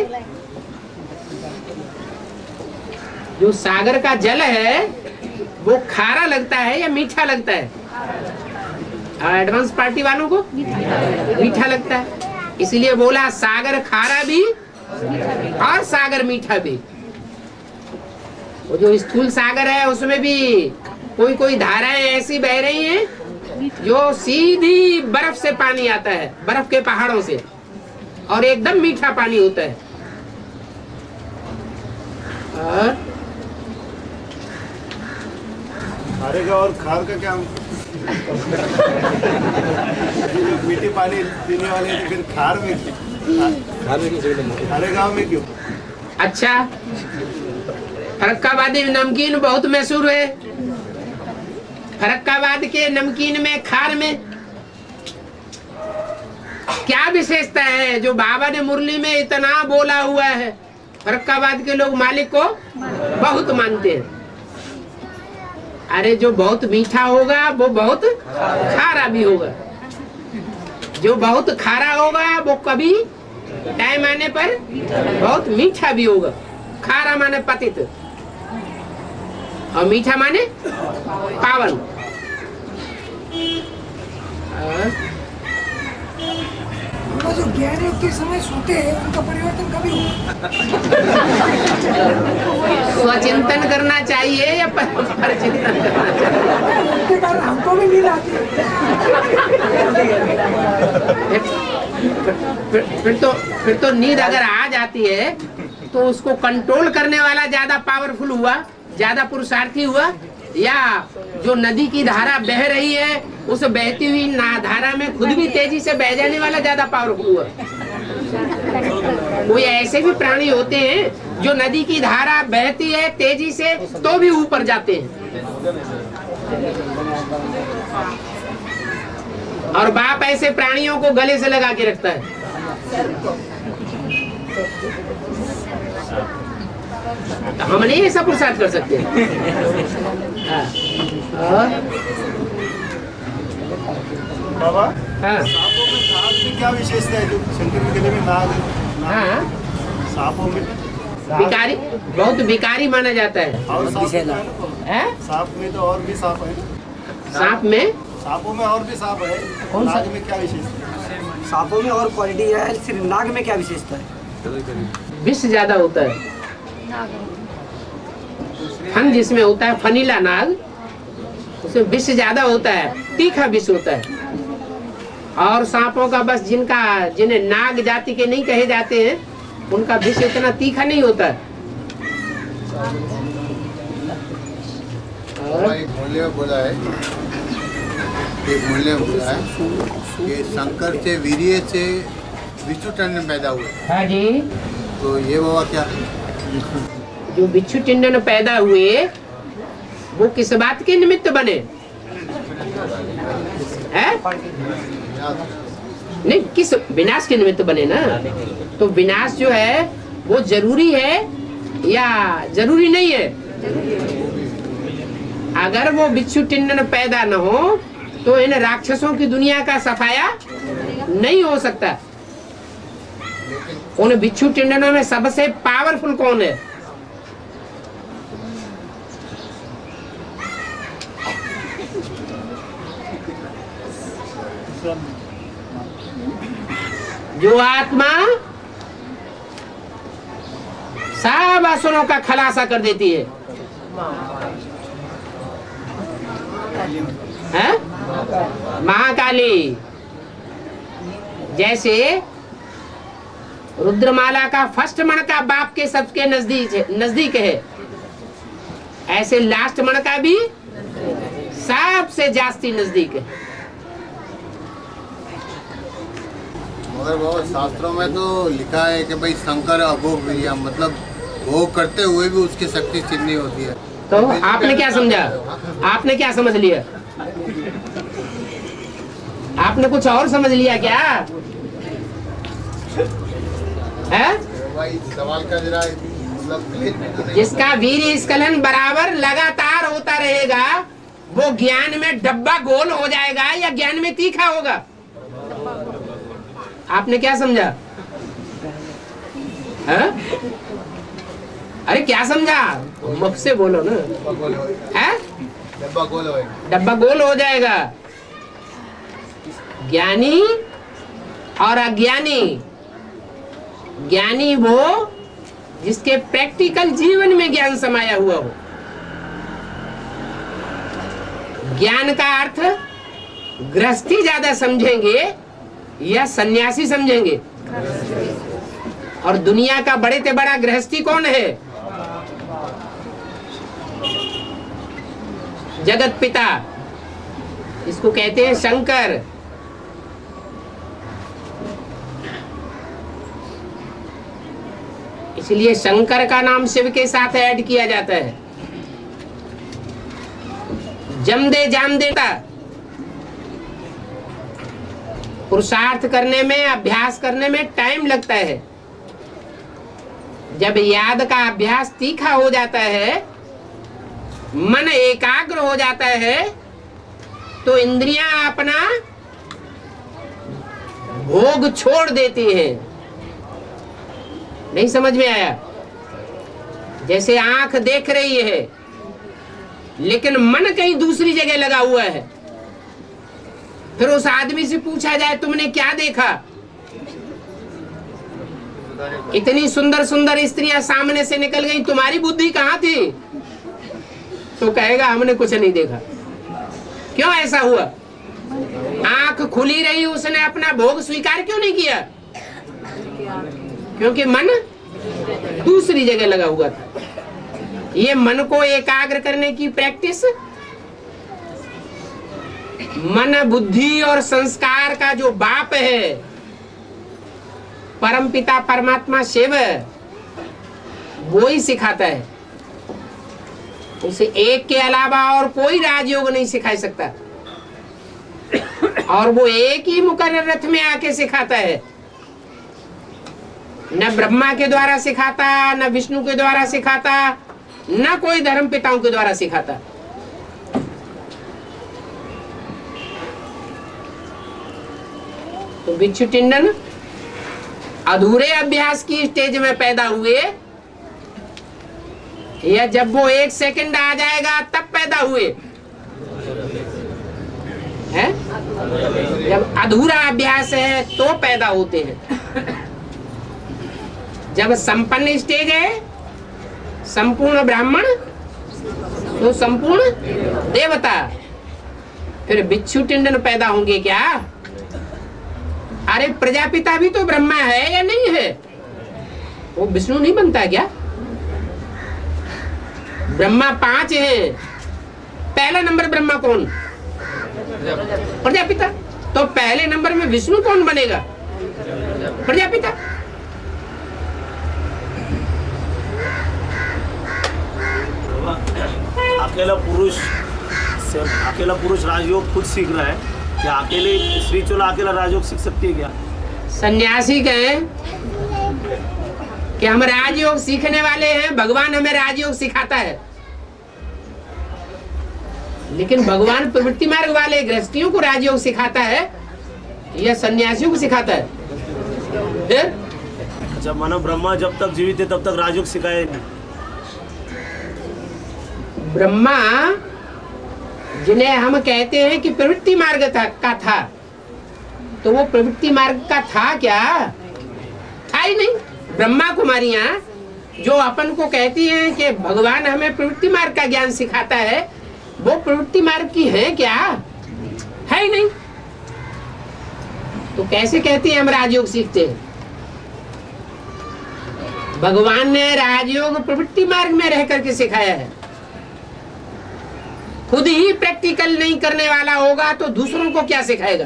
जो सागर का जल है वो खारा लगता है या मीठा लगता है? एडवांस पार्टी वालों को मीठा लगता है, इसलिए बोला सागर खारा भी और सागर मीठा भी। वो जो स्थूल सागर है उसमें भी कोई कोई धाराएं ऐसी बह रही हैं जो सीधी बर्फ से पानी आता है, बर्फ के पहाड़ों से, और एकदम मीठा पानी होता है। और खारे का और खार का क्या? मीठी पानी पीने वाले तो फिर खार में खारे गाँव में क्यों? अच्छा, फरक्काबादी नमकीन बहुत मशहूर है। फरक्काबाद के नमकीन में खार में क्या विशेषता है जो बाबा ने मुरली में इतना बोला हुआ है? फरक्काबाद के लोग मालिक को बहुत मानते हैं। अरे जो बहुत मीठा होगा वो बहुत खारा भी होगा, जो बहुत खारा होगा वो कभी टाइम आने पर बहुत मीठा भी होगा। खारा माने पतित और मीठा माने पावन। वो जो ज्ञान योग के समय सोते हैं उनका परिवर्तन कभी होगा? स्वचिंतन करना चाहिए या परचिंतन करना चाहिए? उनके कारण हमको भी नींद आती है। फिर तो नींद अगर आ जाती है तो उसको कंट्रोल करने वाला ज्यादा पावरफुल हुआ, ज्यादा पुरुषार्थी हुआ, या जो नदी की धारा बह रही है उस बहती हुई धारा में खुद भी तेजी से बह जाने वाला ज्यादा पावरफुल हुआ? कोई ऐसे भी प्राणी होते हैं जो नदी की धारा बहती है तेजी से तो भी ऊपर जाते हैं, और बाप ऐसे प्राणियों को गले से लगा के रखता है। तो हम नहीं ऐसा पुरुषार्थ कर सकते। बाबा हाँ, सांपों में नाग की क्या विशेषता है जो शंकर के गले में नाग? हाँ, सांपों में भिखारी, बहुत भिखारी माना जाता है। और सांप में है? हैं? सांप में तो और भी सांप है। सांप में सांपों में और भी सांप है, कौन सा? नाग में क्या विशेषता है? सांपों में और क्वालिटी है, सिर्फ नाग में क्या विशेषता है? विष ज्यादा होता है। फन जिसमें होता है फनीला नाग, उसमें विष ज्यादा होता है, तीखा विष होता है। और सांपों का बस जिन्हें नाग जाति के नहीं कहे जाते हैं उनका विष इतना तीखा नहीं होता है। एक मूल्य बोला है, एक मूल्य बोला है कि शंकर से वीर्य से विष्णु टंडन पैदा हुए। हाँ जी, तो ये बाबा क्या? जो बिच्छू टिंडन पैदा हुए वो किस बात के निमित्त बने हैं? नहीं, किस विनाश के निमित्त बने ना। तो विनाश जो है वो जरूरी है या जरूरी नहीं है? अगर वो बिच्छू टिंडन पैदा न हो तो इन राक्षसों की दुनिया का सफाया नहीं हो सकता। उन बिच्छू टिंडनों में सबसे पावरफुल कौन है? जो आत्मा सब असुरों का खलासा कर देती है, हैं? महाकाली। जैसे रुद्रमाला का फर्स्ट मणका बाप के सबके नजदीक है, ऐसे लास्ट मणका भी सबसे जास्ती नजदीक है। मगर बाबा शास्त्रों में तो लिखा है कि भाई शंकर अभोग वीर्य, मतलब भोग करते हुए भी उसकी शक्ति चिन्ह होती है। तो आपने क्या समझा? आपने क्या समझ लिया? आपने कुछ और समझ लिया क्या है? भाई सवाल का जरा मतलब जिसका वीर्य स्खलन बराबर लगातार होता रहेगा वो ज्ञान में डब्बा गोल हो जाएगा या ज्ञान में तीखा होगा? आपने क्या समझा है? अरे क्या समझा? मुख से बोलो ना। है? डब्बा गोल हो जाएगा। ज्ञानी और अज्ञानी, ज्ञानी वो जिसके प्रैक्टिकल जीवन में ज्ञान समाया हुआ हो। ज्ञान का अर्थ गृहस्थी ज्यादा समझेंगे या सन्यासी समझेंगे? और दुनिया का बड़े से बड़ा गृहस्थी कौन है? जगत पिता, इसको कहते हैं शंकर। इसलिए शंकर का नाम शिव के साथ ऐड किया जाता है। जम दे जाम देता। पुरुषार्थ करने में, अभ्यास करने में टाइम लगता है। जब याद का अभ्यास तीखा हो जाता है, मन एकाग्र हो जाता है, तो इंद्रियां अपना भोग छोड़ देती हैं। नहीं समझ में आया? जैसे आंख देख रही है लेकिन मन कहीं दूसरी जगह लगा हुआ है, फिर उस आदमी से पूछा जाए तुमने क्या देखा? इतनी सुंदर सुंदर स्त्रियां सामने से निकल गई, तुम्हारी बुद्धि कहाँ थी? तो कहेगा हमने कुछ नहीं देखा। क्यों ऐसा हुआ? आंख खुली रही, उसने अपना भोग स्वीकार क्यों नहीं किया? क्योंकि मन दूसरी जगह लगा हुआ था। ये मन को एकाग्र करने की प्रैक्टिस, मन, बुद्धि और संस्कार का जो बाप है, परम पिता परमात्मा शिव, वो ही सिखाता है। उसे एक के अलावा और कोई राजयोग नहीं सिखा सकता। और वो एक ही मुकर्रर रथ में आके सिखाता है। न ब्रह्मा के द्वारा सिखाता, न विष्णु के द्वारा सिखाता, न कोई धर्म पिताओं के द्वारा सिखाता। तो बिच्छू टिंडन अधूरे अभ्यास की स्टेज में पैदा हुए या जब वो 1 सेकंड आ जाएगा तब पैदा हुए? है? जब अधूरा अभ्यास है तो पैदा होते हैं। जब संपन्न स्टेज है, संपूर्ण ब्राह्मण तो संपूर्ण देवता, फिर बिच्छू टिंडन पैदा होंगे क्या? अरे प्रजापिता भी तो ब्रह्मा है या नहीं है? वो विष्णु नहीं बनता क्या? ब्रह्मा 5 है। पहला नंबर ब्रह्मा कौन? प्रजापिता। तो पहले नंबर में विष्णु कौन बनेगा? प्रजापिता। अकेला पुरुष राजयोग खुद सीख रहा है क्या अकेले श्री चोला अकेला राजयोग सीख सकती है क्या? सन्यासी कहें कि हम राजयोग सीखने वाले हैं, भगवान हमें राजयोग सिखाता है, लेकिन भगवान प्रवृत्ति मार्ग वाले गृहस्थियों को राजयोग सिखाता है या सन्यासियों को सिखाता है? फिर अच्छा, मानो ब्रह्मा जब तक जीवित है तब तक राजयोग सिखाया नहीं। ब्रह्मा जिन्हें हम कहते हैं कि प्रवृत्ति मार्ग का था, तो वो प्रवृत्ति मार्ग का था क्या? था ही नहीं। ब्रह्मा कुमारियां जो अपन को कहती हैं कि भगवान हमें प्रवृत्ति मार्ग का ज्ञान सिखाता है, वो प्रवृत्ति मार्ग की है क्या? है ही नहीं। तो कैसे कहती हैं हम राजयोग सीखते हैं? भगवान ने राजयोग प्रवृत्ति मार्ग में रह करके सिखाया है। खुद ही प्रैक्टिकल नहीं करने वाला होगा तो दूसरों को क्या सिखाएगा?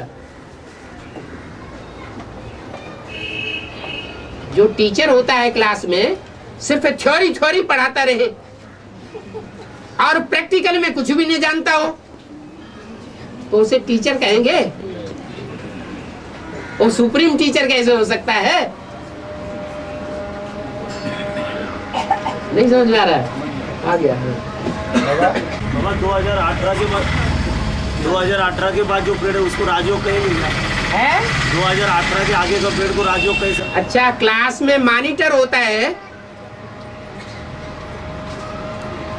जो टीचर होता है क्लास में सिर्फ थ्योरी पढ़ाता रहे और प्रैक्टिकल में कुछ भी नहीं जानता हो, तो उसे टीचर कहेंगे? वो सुप्रीम टीचर कैसे हो सकता है? नहीं समझ में आ रहा है? आ गया। बाबा 2018 के बाद जो पीरियड है उसको राजयोग कहेंगे है? 2018 के आगे का पीरियड को राजयोग कह सकते? अच्छा, क्लास में मॉनिटर होता है,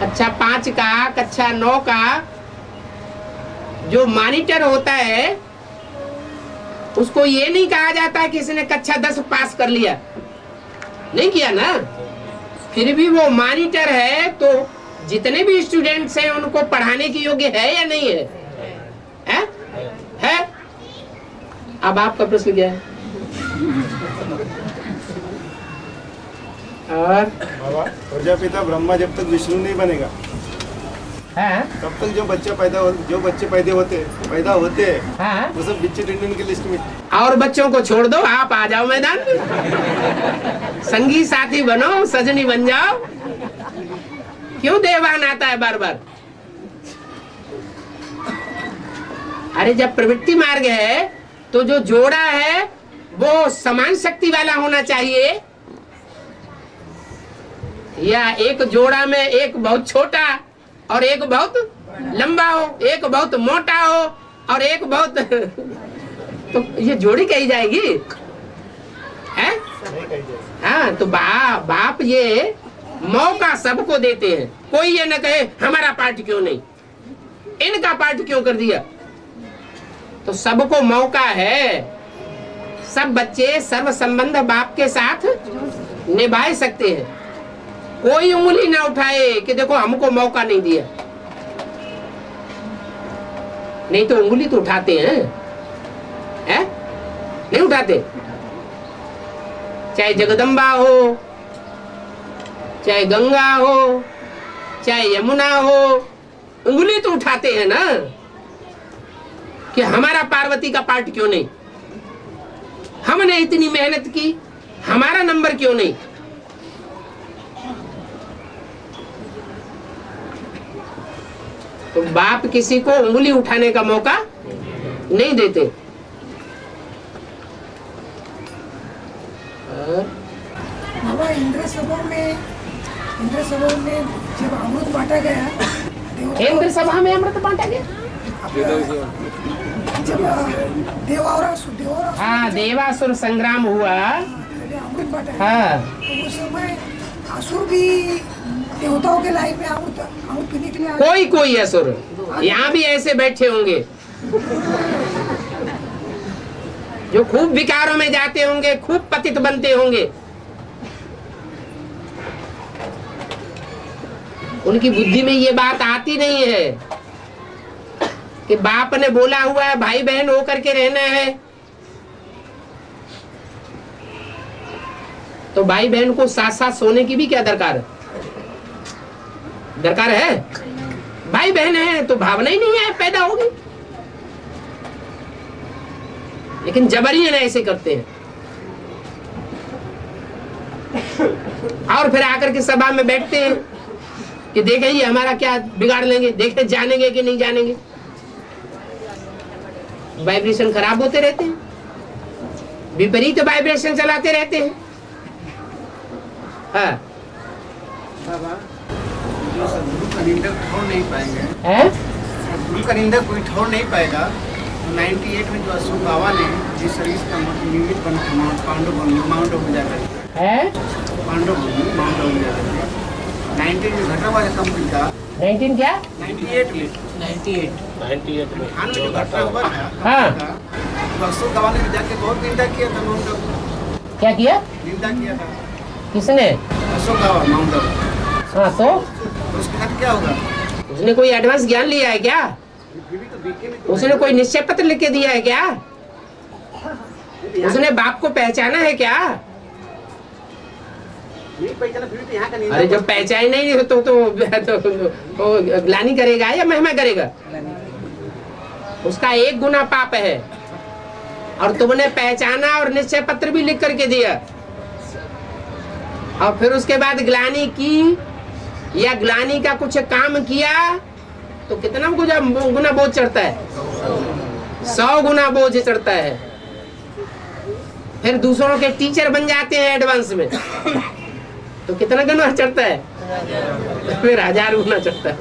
कक्षा 5 का, कक्षा 9 का जो मॉनिटर होता है, उसको ये नहीं कहा जाता कि इसने कक्षा 10 पास कर लिया, नहीं किया ना, फिर भी वो मॉनिटर है, तो जितने भी स्टूडेंट्स हैं उनको पढ़ाने की योग्य है या नहीं है? है? अब आपका प्रश्न क्या है? और प्रजापिता ब्रह्मा जब तक विष्णु नहीं बनेगा तब तक जो बच्चे पैदा होते हैं वो सब बिच्चे टिंडन की लिस्ट में। और बच्चों को छोड़ दो, आप आ जाओ मैदान में, संगी साथी बनो, सजनी बन जाओ। क्यों देवान आता है बार बार? अरे जब प्रवृत्ति मार्ग है तो जो जोड़ा है वो समान शक्ति वाला होना चाहिए, या एक जोड़ा में एक बहुत छोटा और एक बहुत लंबा हो, एक बहुत मोटा हो और एक बहुत तो ये जोड़ी कही जाएगी? है? हाँ, तो बाप ये मौका सबको देते हैं। कोई ये न कहे हमारा पार्ट क्यों नहीं, इनका पार्ट क्यों कर दिया। तो सबको मौका है, सब बच्चे सर्व संबंध बाप के साथ निभा सकते हैं। कोई उंगली ना उठाए कि देखो हमको मौका नहीं दिया, नहीं तो उंगली तो उठाते हैं, नहीं उठाते? चाहे जगदम्बा हो, चाहे गंगा हो, चाहे यमुना हो, उंगली तो उठाते हैं ना कि हमारा पार्वती का पार्ट क्यों नहीं, हमने इतनी मेहनत की, हमारा नंबर क्यों नहीं। तो बाप किसी को उंगली उठाने का मौका नहीं देते। बाबा इंद्र सभा में जब अमृत बांटा गया, इंद्र सभा में अमृत बांटा गया, जब हाँ देवासुर संग्राम हुआ, अमृत बांटा गया, हाँ, तो उस समय असुर भी देवताओं के लाइन में अमृत पीने के लिए कोई असुर यहाँ भी ऐसे बैठे होंगे जो खूब विकारों में जाते होंगे, खूब पतित बनते होंगे। उनकी बुद्धि में ये बात आती नहीं है कि बाप ने बोला हुआ है भाई बहन होकर के रहना है, तो भाई बहन को साथ साथ सोने की भी क्या दरकार है? भाई बहन है तो भावना ही नहीं है, पैदा होगी। लेकिन जबरियन ऐसे करते हैं और फिर आकर के सभा में बैठते हैं कि देखें ये हमारा क्या बिगाड़ लेंगे, देखें जानेंगे कि नहीं जानेंगे। वाइब्रेशन खराब होते रहते हैं, विपरीत वाइब्रेशन चलाते रहते हैं। हाँ बाबा, जो सदगुरु का निंदक ठोर नहीं पाएंगे, है? सदगुरु का निंदक कोई ठोर नहीं पाएगा। 98 में जो अशोक बाबा ने जिस शरीर का निमित्त बन पांडव माउंट हो जाकर है? पांडव माउंट हो जाकर 19 में घटा हुआ है कंपनी का 19 क्या? 98 में 98 में खान में जो घटना हुआ था हाँ। तो अशोक बाबा ने जाके बहुत निंदा किया था माउंट आबू, क्या किया? निंदा किया था किसने? अशोक बाबा माउंट आबू। हाँ तो उसके साथ क्या होगा? उसने कोई एडवांस ज्ञान लिया है क्या? फिर भी तो बीके में तो उसने कोई निश्चय पत्र लिख के दिया है क्या? उसने बाप को पहचाना है क्या? नहीं पहचाना, फिर भी तो यहाँ का निंदा। अरे जब पहचान नहीं तो ग्लानि करेगा या महिमा करेगा? उसका एक गुना पाप है और तुमने पहचाना और निश्चय पत्र भी लिख करके दिया और फिर उसके बाद ग्लानि की या ग्लानि का कुछ काम किया तो कितना गुना बोझ चढ़ता है? 100 गुना बोझ चढ़ता है। फिर दूसरों के टीचर बन जाते हैं एडवांस में तो कितना गुना चढ़ता है? फिर 1000 गुना चढ़ता है।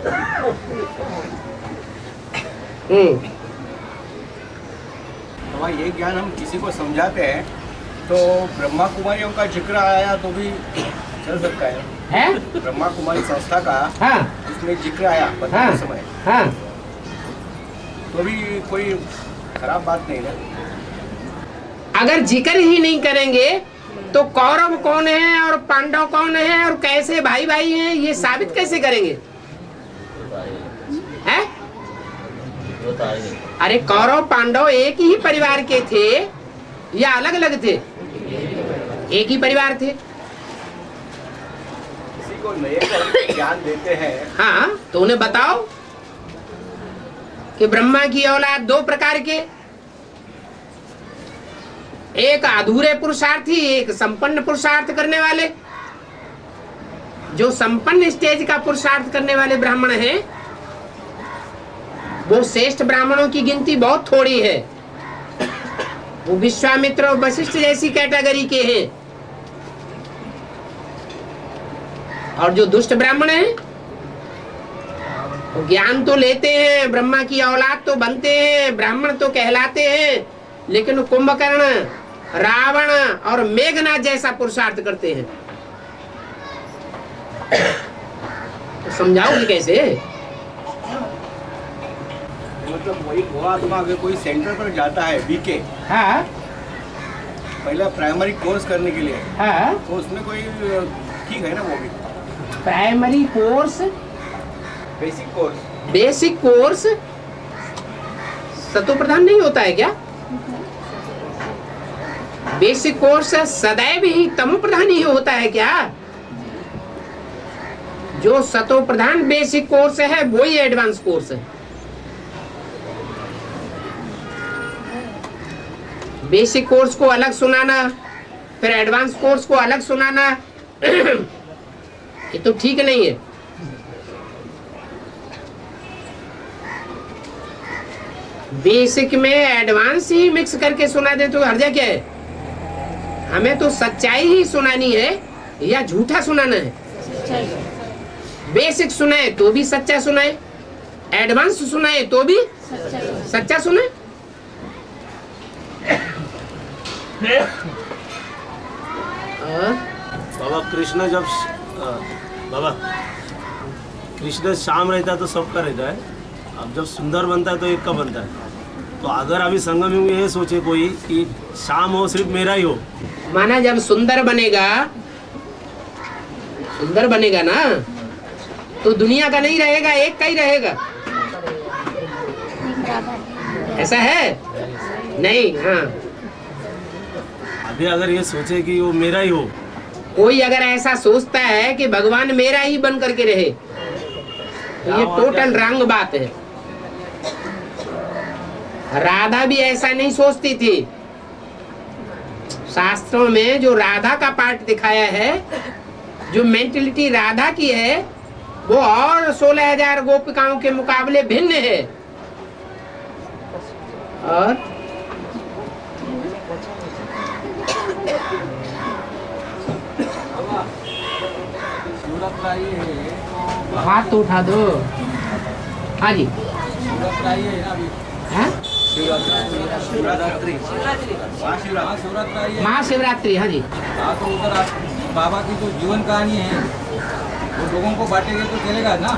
तो ये ज्ञान हम किसी को समझाते हैं तो ब्रह्मा कुमारियों का जिक्र आया तो भी चल सकता है। ब्रह्मा कुमारी संस्था का हाँ। इसमें जिक्र आया हाँ। समय हाँ। तो भी कोई खराब बात नहीं है। अगर जिक्र ही नहीं करेंगे तो कौरव कौन है और पांडव कौन है और कैसे भाई भाई हैं ये साबित कैसे करेंगे? हैं? अरे कौरव पांडव एक ही परिवार के थे या अलग अलग थे? एक ही परिवार थे। किसी को नए ज्ञान देते हैं। हाँ तो उन्हें बताओ कि ब्रह्मा की औलाद 2 प्रकार के, एक अधूरे पुरुषार्थी, एक संपन्न पुरुषार्थ करने वाले। जो संपन्न स्टेज का पुरुषार्थ करने वाले ब्राह्मण हैं वो श्रेष्ठ ब्राह्मणों की गिनती बहुत थोड़ी है। वो विश्वामित्र और वशिष्ठ जैसी कैटेगरी के हैं। और जो दुष्ट ब्राह्मण हैं वो ज्ञान तो लेते हैं, ब्रह्मा की औलाद तो बनते हैं, ब्राह्मण तो कहलाते हैं, लेकिन कुंभकर्ण, रावण और मेघनाथ जैसा पुरुषार्थ करते हैं। तो समझाओगे कैसे? मतलब वही वो आत्मा अगर कोई सेंटर पर जाता है बीके, हाँ, पहला प्राइमरी कोर्स करने के लिए, हाँ, तो उसमें कोई ठीक है ना वो भी प्राइमरी कोर्स, बेसिक कोर्स सतो प्रधान नहीं होता है क्या? बेसिक कोर्स सदैव ही तमो प्रधान ही होता है क्या? जो सतो प्रधान बेसिक कोर्स है वही एडवांस कोर्स है। बेसिक कोर्स को अलग सुनाना फिर एडवांस कोर्स को अलग सुनाना ये तो ठीक नहीं है। बेसिक में एडवांस ही मिक्स करके सुना दे तो हर्जा क्या है? हमें तो सच्चाई ही सुनानी है या झूठा सुनाना है? बेसिक सुनाए तो भी सच्चा सुनाए, एडवांस सुनाए तो भी सच्चा सुनाए। बाबा कृष्ण जब बाबा कृष्ण शाम रहता है तो सबका रहता है, अब जब सुंदर बनता है तो एक का बनता है। तो अगर अभी संगम में ये सोचे कोई कि शाम हो सिर्फ मेरा ही हो, माना जब सुंदर बनेगा ना तो दुनिया का नहीं रहेगा, एक का ही रहेगा। ऐसा है नहीं? हाँ, अभी अगर ये सोचे कि वो मेरा ही हो, कोई अगर ऐसा सोचता है कि भगवान मेरा ही बन करके रहे तो ये टोटल रंग बात है। राधा भी ऐसा नहीं सोचती थी। शास्त्रों में जो राधा का पार्ट दिखाया है, जो मेंटलिटी राधा की है वो और 16,000 गोपिकाओं के मुकाबले भिन्न है। और हाथ तो उठा दो। हाँ जी, हैं? महाशिवरात्रि। हाँ जी, हाँ, तो उधर बाबा की जो जीवन कहानी है वो लोगों को बांटेंगे तो चलेगा ना।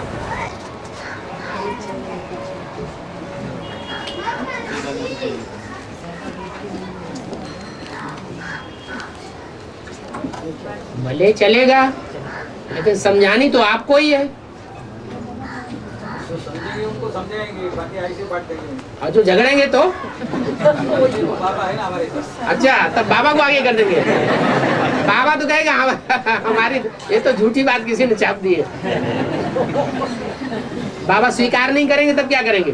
भले चलेगा, लेकिन समझानी तो आपको ही है। समझेंगे उनको समझाएंगे, बाकी ऐसे बात करेंगे। और जो झगड़ेंगे तो बाबा है ना हमारे साथ। अच्छा, तब बाबा को आगे कर देंगे। बाबा तो कहेगा हमारी ये तो झूठी बात किसी ने छाप दी है। बाबा स्वीकार नहीं करेंगे तब क्या करेंगे?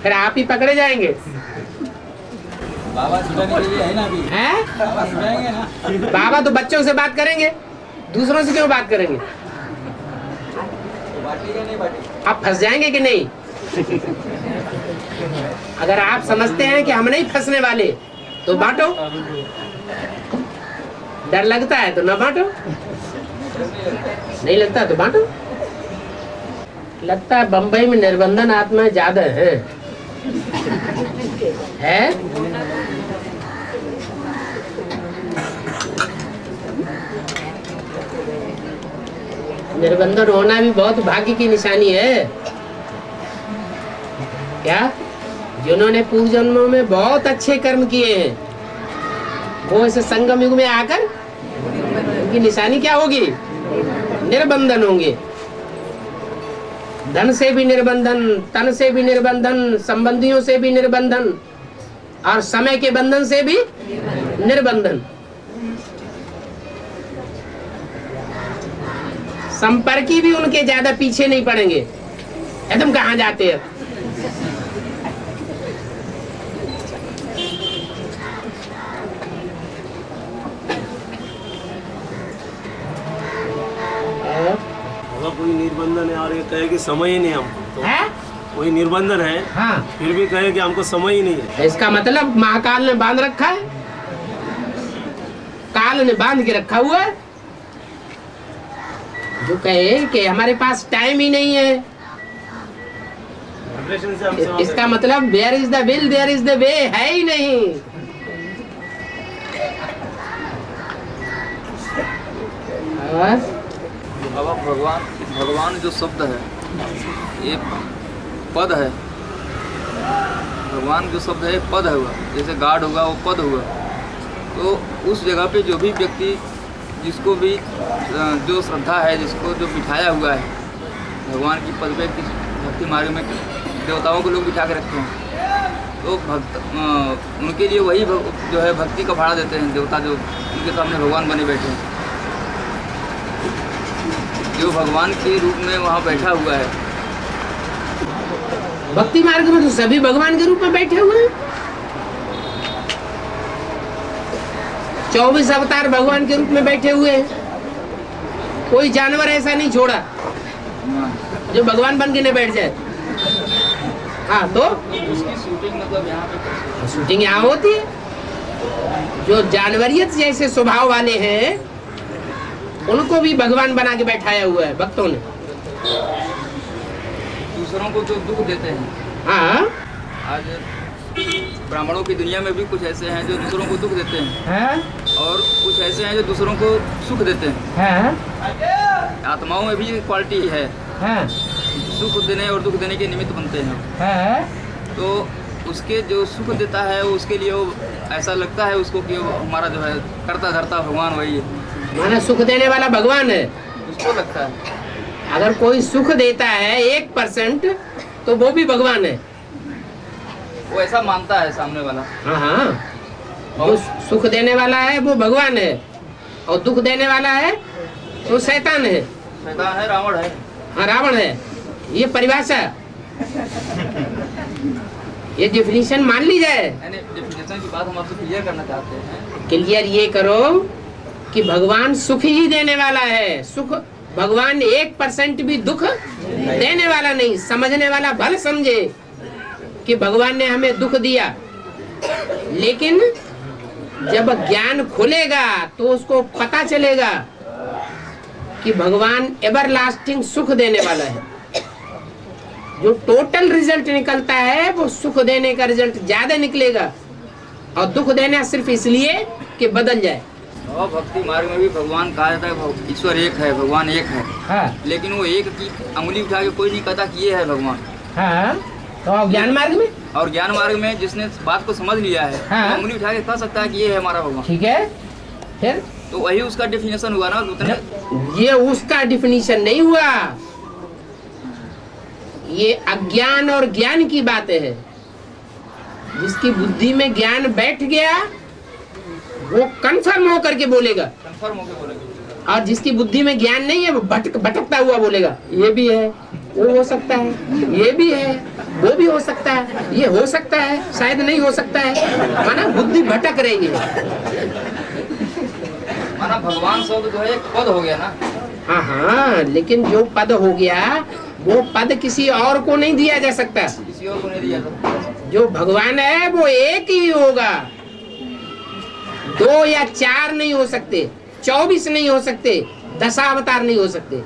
फिर आप ही पकड़े जाएंगे। बाबा सुधारने के लिए है ना अभी। हैं? बाबा सुधारेंगे ना। बाबा तो बच्चों से बात करेंगे, दूसरों से क्यों बात करेंगे? बांटेगा नहीं बांटेगा। आप फंस जाएंगे कि नहीं? अगर आप समझते हैं कि हम नहीं फंसने वाले तो बांटो, डर लगता है तो ना बांटो, नहीं लगता तो बांटो। लगता है बंबई में निर्बंधन आत्माएं ज्यादा है? निर्बंधन होना भी बहुत भाग्य की निशानी है। क्या? जिन्होंने पूर्व जन्मों में बहुत अच्छे कर्म किए हैं, वो इस संगम युग में आकर उनकी निशानी क्या होगी? निर्बंधन होंगे। धन से भी निर्बंधन, तन से भी निर्बंधन, संबंधियों से भी निर्बंधन, और समय के बंधन से भी निर्बंधन। संपर्की भी उनके ज्यादा पीछे नहीं पड़ेंगे। तुम कहाँ जाते हो? कोई निर्बंधन है और ये कहे कि समय ही नहीं हम तो है? कोई निर्बंधन है, हाँ, फिर भी कहे कि हमको समय ही नहीं है। इसका मतलब महाकाल ने बांध रखा है, काल ने बांध के रखा हुआ है। जो कहे कि हमारे पास टाइम ही नहीं है, इसका मतलब there is the will there is the way है ही नहीं। अब भगवान जो शब्द है ये पद है। भगवान जो शब्द है पद है, हुआ जैसे गाड होगा वो पद हुआ। तो उस जगह पे जो भी व्यक्ति जिसको भी जो श्रद्धा है, जिसको जो बिठाया हुआ है भगवान की पद पे, भक्ति मार्ग में देवताओं को लोग बिठा के रखते हैं, तो भक्त उनके लिए वही जो है भक्ति का भाड़ा देते हैं देवता, जो उनके सामने भगवान बने बैठे हैं, जो भगवान के रूप में वहाँ बैठा हुआ है। भक्ति मार्ग में तो सभी भगवान के रूप में बैठे हुए हैं। 24 अवतार भगवान के रूप में बैठे हुए हैं। कोई जानवर ऐसा नहीं छोड़ा जो भगवान बन के नहीं बैठ जाए। हाँ, तो उसकी शूटिंग मतलब यहाँ पे शूटिंग यहाँ होती है। जो जानवरियत जैसे स्वभाव वाले हैं उनको भी भगवान बना के बैठाया हुआ है भक्तों ने। दूसरों को जो दुख देते हैं, हाँ, आज ब्राह्मणों की दुनिया में भी कुछ ऐसे हैं जो दूसरों को दुख देते हैं, और कुछ ऐसे हैं जो दूसरों को सुख देते हैं। आत्माओं में भी क्वालिटी है, सुख देने और दुख देने के निमित्त बनते हैं। तो उसके जो सुख देता है उसके लिए वो ऐसा लगता है उसको कि वो हमारा जो है करता धरता भगवान वही है, माना सुख देने वाला भगवान है उसको लगता है। अगर कोई सुख देता है 1% तो वो भी भगवान है। वो ऐसा मानता है सामने वाला। हाँ हाँ, जो सुख देने वाला है वो भगवान है, और दुख देने वाला है वो शैतान है। शैतान है, रावण है। हाँ, रावण है। ये परिभाषा, ये डिफिनीशन मान ली जाए। डिफिनेशन की बात हम आपसे क्लियर करना चाहते हैं। क्लियर ये करो कि भगवान सुख ही देने वाला है। सुख भगवान 1% भी दुख देने वाला नहीं। समझने वाला भल समझे, कि भगवान ने हमें दुख दिया, लेकिन जब ज्ञान खुलेगा तो उसको पता चलेगा कि भगवान एवरलास्टिंग सुख देने वाला है। जो टोटल रिजल्ट निकलता है वो सुख देने का रिजल्ट ज्यादा निकलेगा, और दुख देना सिर्फ इसलिए कि बदल जाए। और भक्ति मार्ग में भी भगवान कहा जाता है ईश्वर एक है, भगवान एक है। हाँ। लेकिन वो एक की अंगुली उठा के कोई नहीं कहता कि ये है भगवान। हाँ। तो ज्ञान मार्ग में, और ज्ञान मार्ग में जिसने बात को समझ लिया है, हाँ। वो अंगुली उठा के कह सकता है कि ये है हमारा भगवान। ठीक है, फिर तो वही उसका डेफिनेशन हुआ ना उतने। ये उसका डिफिनीशन नहीं हुआ, ये अज्ञान और ज्ञान की बात है। जिसकी बुद्धि में ज्ञान बैठ गया वो कंफर्म होकर के बोलेगा, कंफर्म होकर बोलेगा। और जिसकी बुद्धि में ज्ञान नहीं है वो भटकता हुआ बोलेगा, ये भी है, वो हो सकता है, ये भी है, वो भी हो सकता है, ये हो सकता है, शायद नहीं हो सकता है, माना बुद्धि भटक रही है। माना भगवान शब्द जो है एक पद हो गया ना। हाँ हाँ, लेकिन जो पद हो गया वो पद किसी और को नहीं दिया जा सकता। किसी और को नहीं दिया जाता। जो भगवान है वो एक ही होगा, 2 या 4 नहीं हो सकते, 24 नहीं हो सकते, 10 अवतार नहीं हो सकते।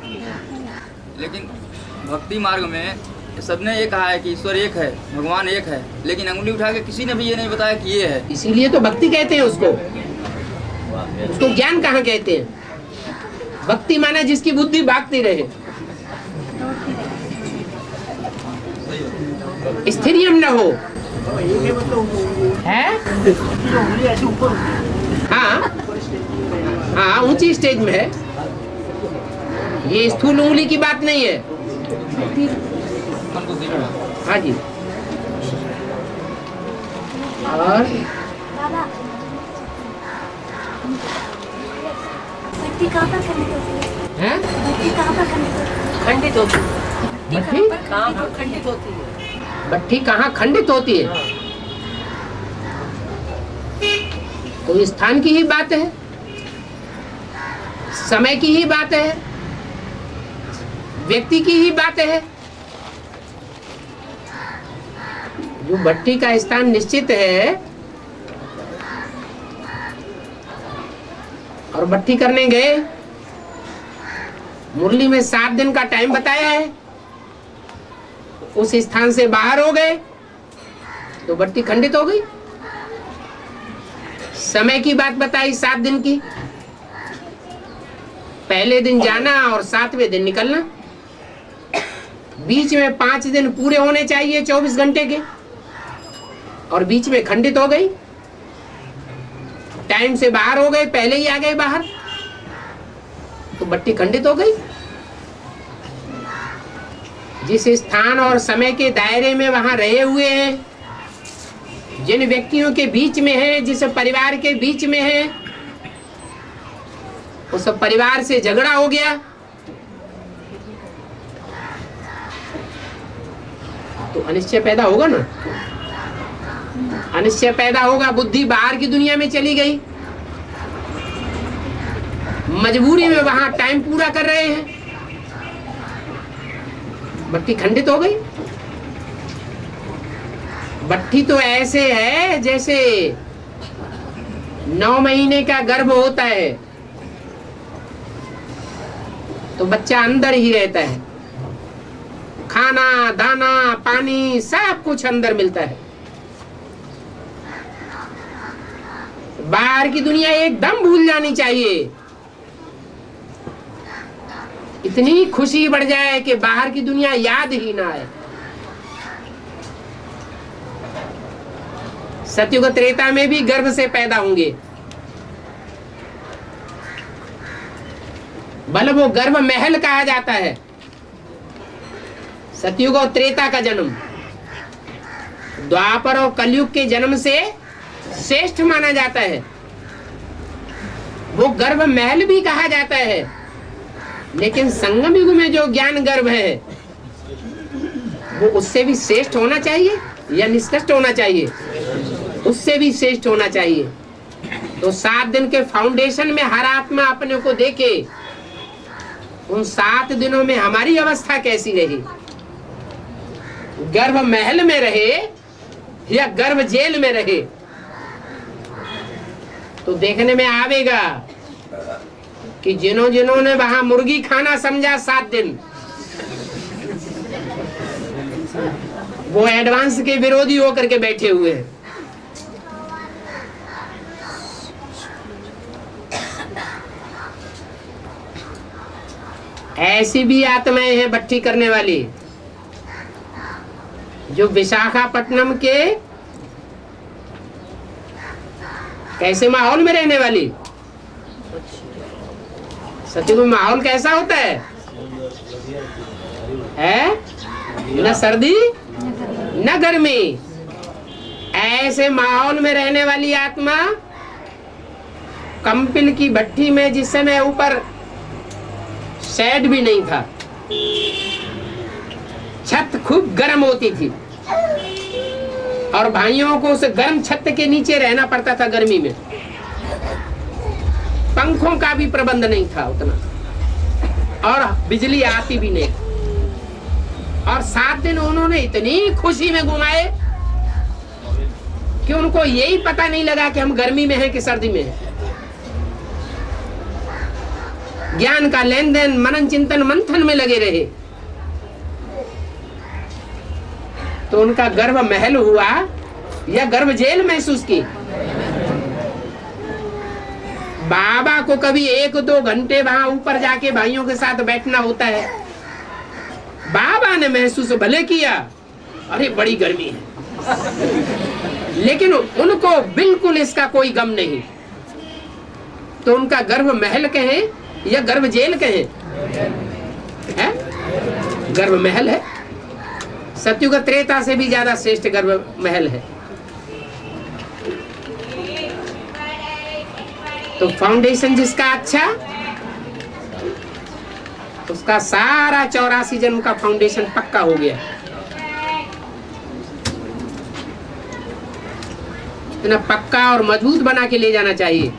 लेकिन भक्ति मार्ग में सबने ये कहा है कि ईश्वर एक है, भगवान एक है, लेकिन अंगुली उठा के किसी ने भी ये नहीं बताया कि ये है। इसीलिए तो भक्ति कहते हैं उसको ज्ञान कहाँ कहते हैं? भक्ति माना जिसकी बुद्धि भागती रहे, स्थिरियम न हो है। हाँ हाँ, ऊंची स्टेज में है, ये स्थूल उंगली की बात नहीं है। हाँ जी। और भक्ति कहाँ पर खंडित होती है? भक्ति कहाँ पर खंडित होती है? भट्टी कहाँ पर खंडित होती है? भट्टी कहाँ खंडित होती है? तो स्थान की ही बात है, समय की ही बात है, व्यक्ति की ही बात है। जो भट्टी का स्थान निश्चित है और भट्टी करने गए, मुरली में 7 दिन का टाइम बताया है, उस स्थान से बाहर हो गए तो भट्टी खंडित हो गई। समय की बात बताई 7 दिन की, पहले दिन जाना और 7वें दिन निकलना, बीच में 5 दिन पूरे होने चाहिए 24 घंटे के, और बीच में खंडित हो गई। टाइम से बाहर हो गए, पहले ही आ गए बाहर, तो भट्टी खंडित हो गई। जिस स्थान और समय के दायरे में वहां रहे हुए हैं, जिन व्यक्तियों के बीच में है, जिस परिवार के बीच में है, उस परिवार से झगड़ा हो गया तो अनिश्चय पैदा होगा ना, अनिश्चय पैदा होगा। बुद्धि बाहर की दुनिया में चली गई, मजबूरी में वहां टाइम पूरा कर रहे हैं, भट्टी खंडित हो गई। भट्टी तो ऐसे है जैसे 9 महीने का गर्भ होता है तो बच्चा अंदर ही रहता है, खाना दाना पानी सब कुछ अंदर मिलता है। बाहर की दुनिया एकदम भूल जानी चाहिए, इतनी खुशी बढ़ जाए कि बाहर की दुनिया याद ही ना आए। सतयुग त्रेता में भी गर्भ से पैदा होंगे, बल वो गर्भ महल कहा जाता है। सतयुग और त्रेता का जन्म द्वापर और कलयुग के जन्म से श्रेष्ठ माना जाता है। वो गर्भ महल भी कहा जाता है, लेकिन संगम युग में जो ज्ञान गर्भ है वो उससे भी श्रेष्ठ होना चाहिए या निष्कृष्ट होना चाहिए? उससे भी श्रेष्ठ होना चाहिए। तो 7 दिन के फाउंडेशन में हर आत्मा अपने को देखे, उन 7 दिनों में हमारी अवस्था कैसी रही। गर्भ महल में रहे या गर्भ जेल में रहे, तो देखने में आवेगा कि जिन्होंने वहां मुर्गी खाना समझा 7 दिन, वो एडवांस के विरोधी होकर के बैठे हुए हैं। ऐसी भी आत्माएं हैं भट्टी करने वाली, जो विशाखापट्टनम के कैसे माहौल में रहने वाली। सत्युग में माहौल कैसा होता है? न सर्दी न गर्मी। ऐसे माहौल में रहने वाली आत्मा कंपिल की भट्टी में, जिस समय ऊपर शेड भी नहीं था, छत खूब गर्म होती थी और भाइयों को उस गर्म छत के नीचे रहना पड़ता था गर्मी में। पंखों का भी प्रबंध नहीं था उतना, और बिजली आती भी नहीं। और 7 दिन उन्होंने इतनी खुशी में घुमाए कि उनको यही पता नहीं लगा कि हम गर्मी में हैं कि सर्दी में हैं। ज्ञान का लेन देन, मनन चिंतन मंथन में लगे रहे, तो उनका गर्भ महल हुआ या गर्भ जेल महसूस की। बाबा को कभी 1-2 घंटे वहां ऊपर जाके भाइयों के साथ बैठना होता है, बाबा ने महसूस भले किया, अरे बड़ी गर्मी है, लेकिन उनको बिल्कुल इसका कोई गम नहीं। तो उनका गर्भ महल कहें या गर्भ जेल कहें, है? गर्भ महल है। सत्युग त्रेता से भी ज्यादा श्रेष्ठ गर्भ महल है। तो फाउंडेशन जिसका अच्छा, उसका सारा 84 जन्म का फाउंडेशन पक्का हो गया। इतना पक्का और मजबूत बना के ले जाना चाहिए।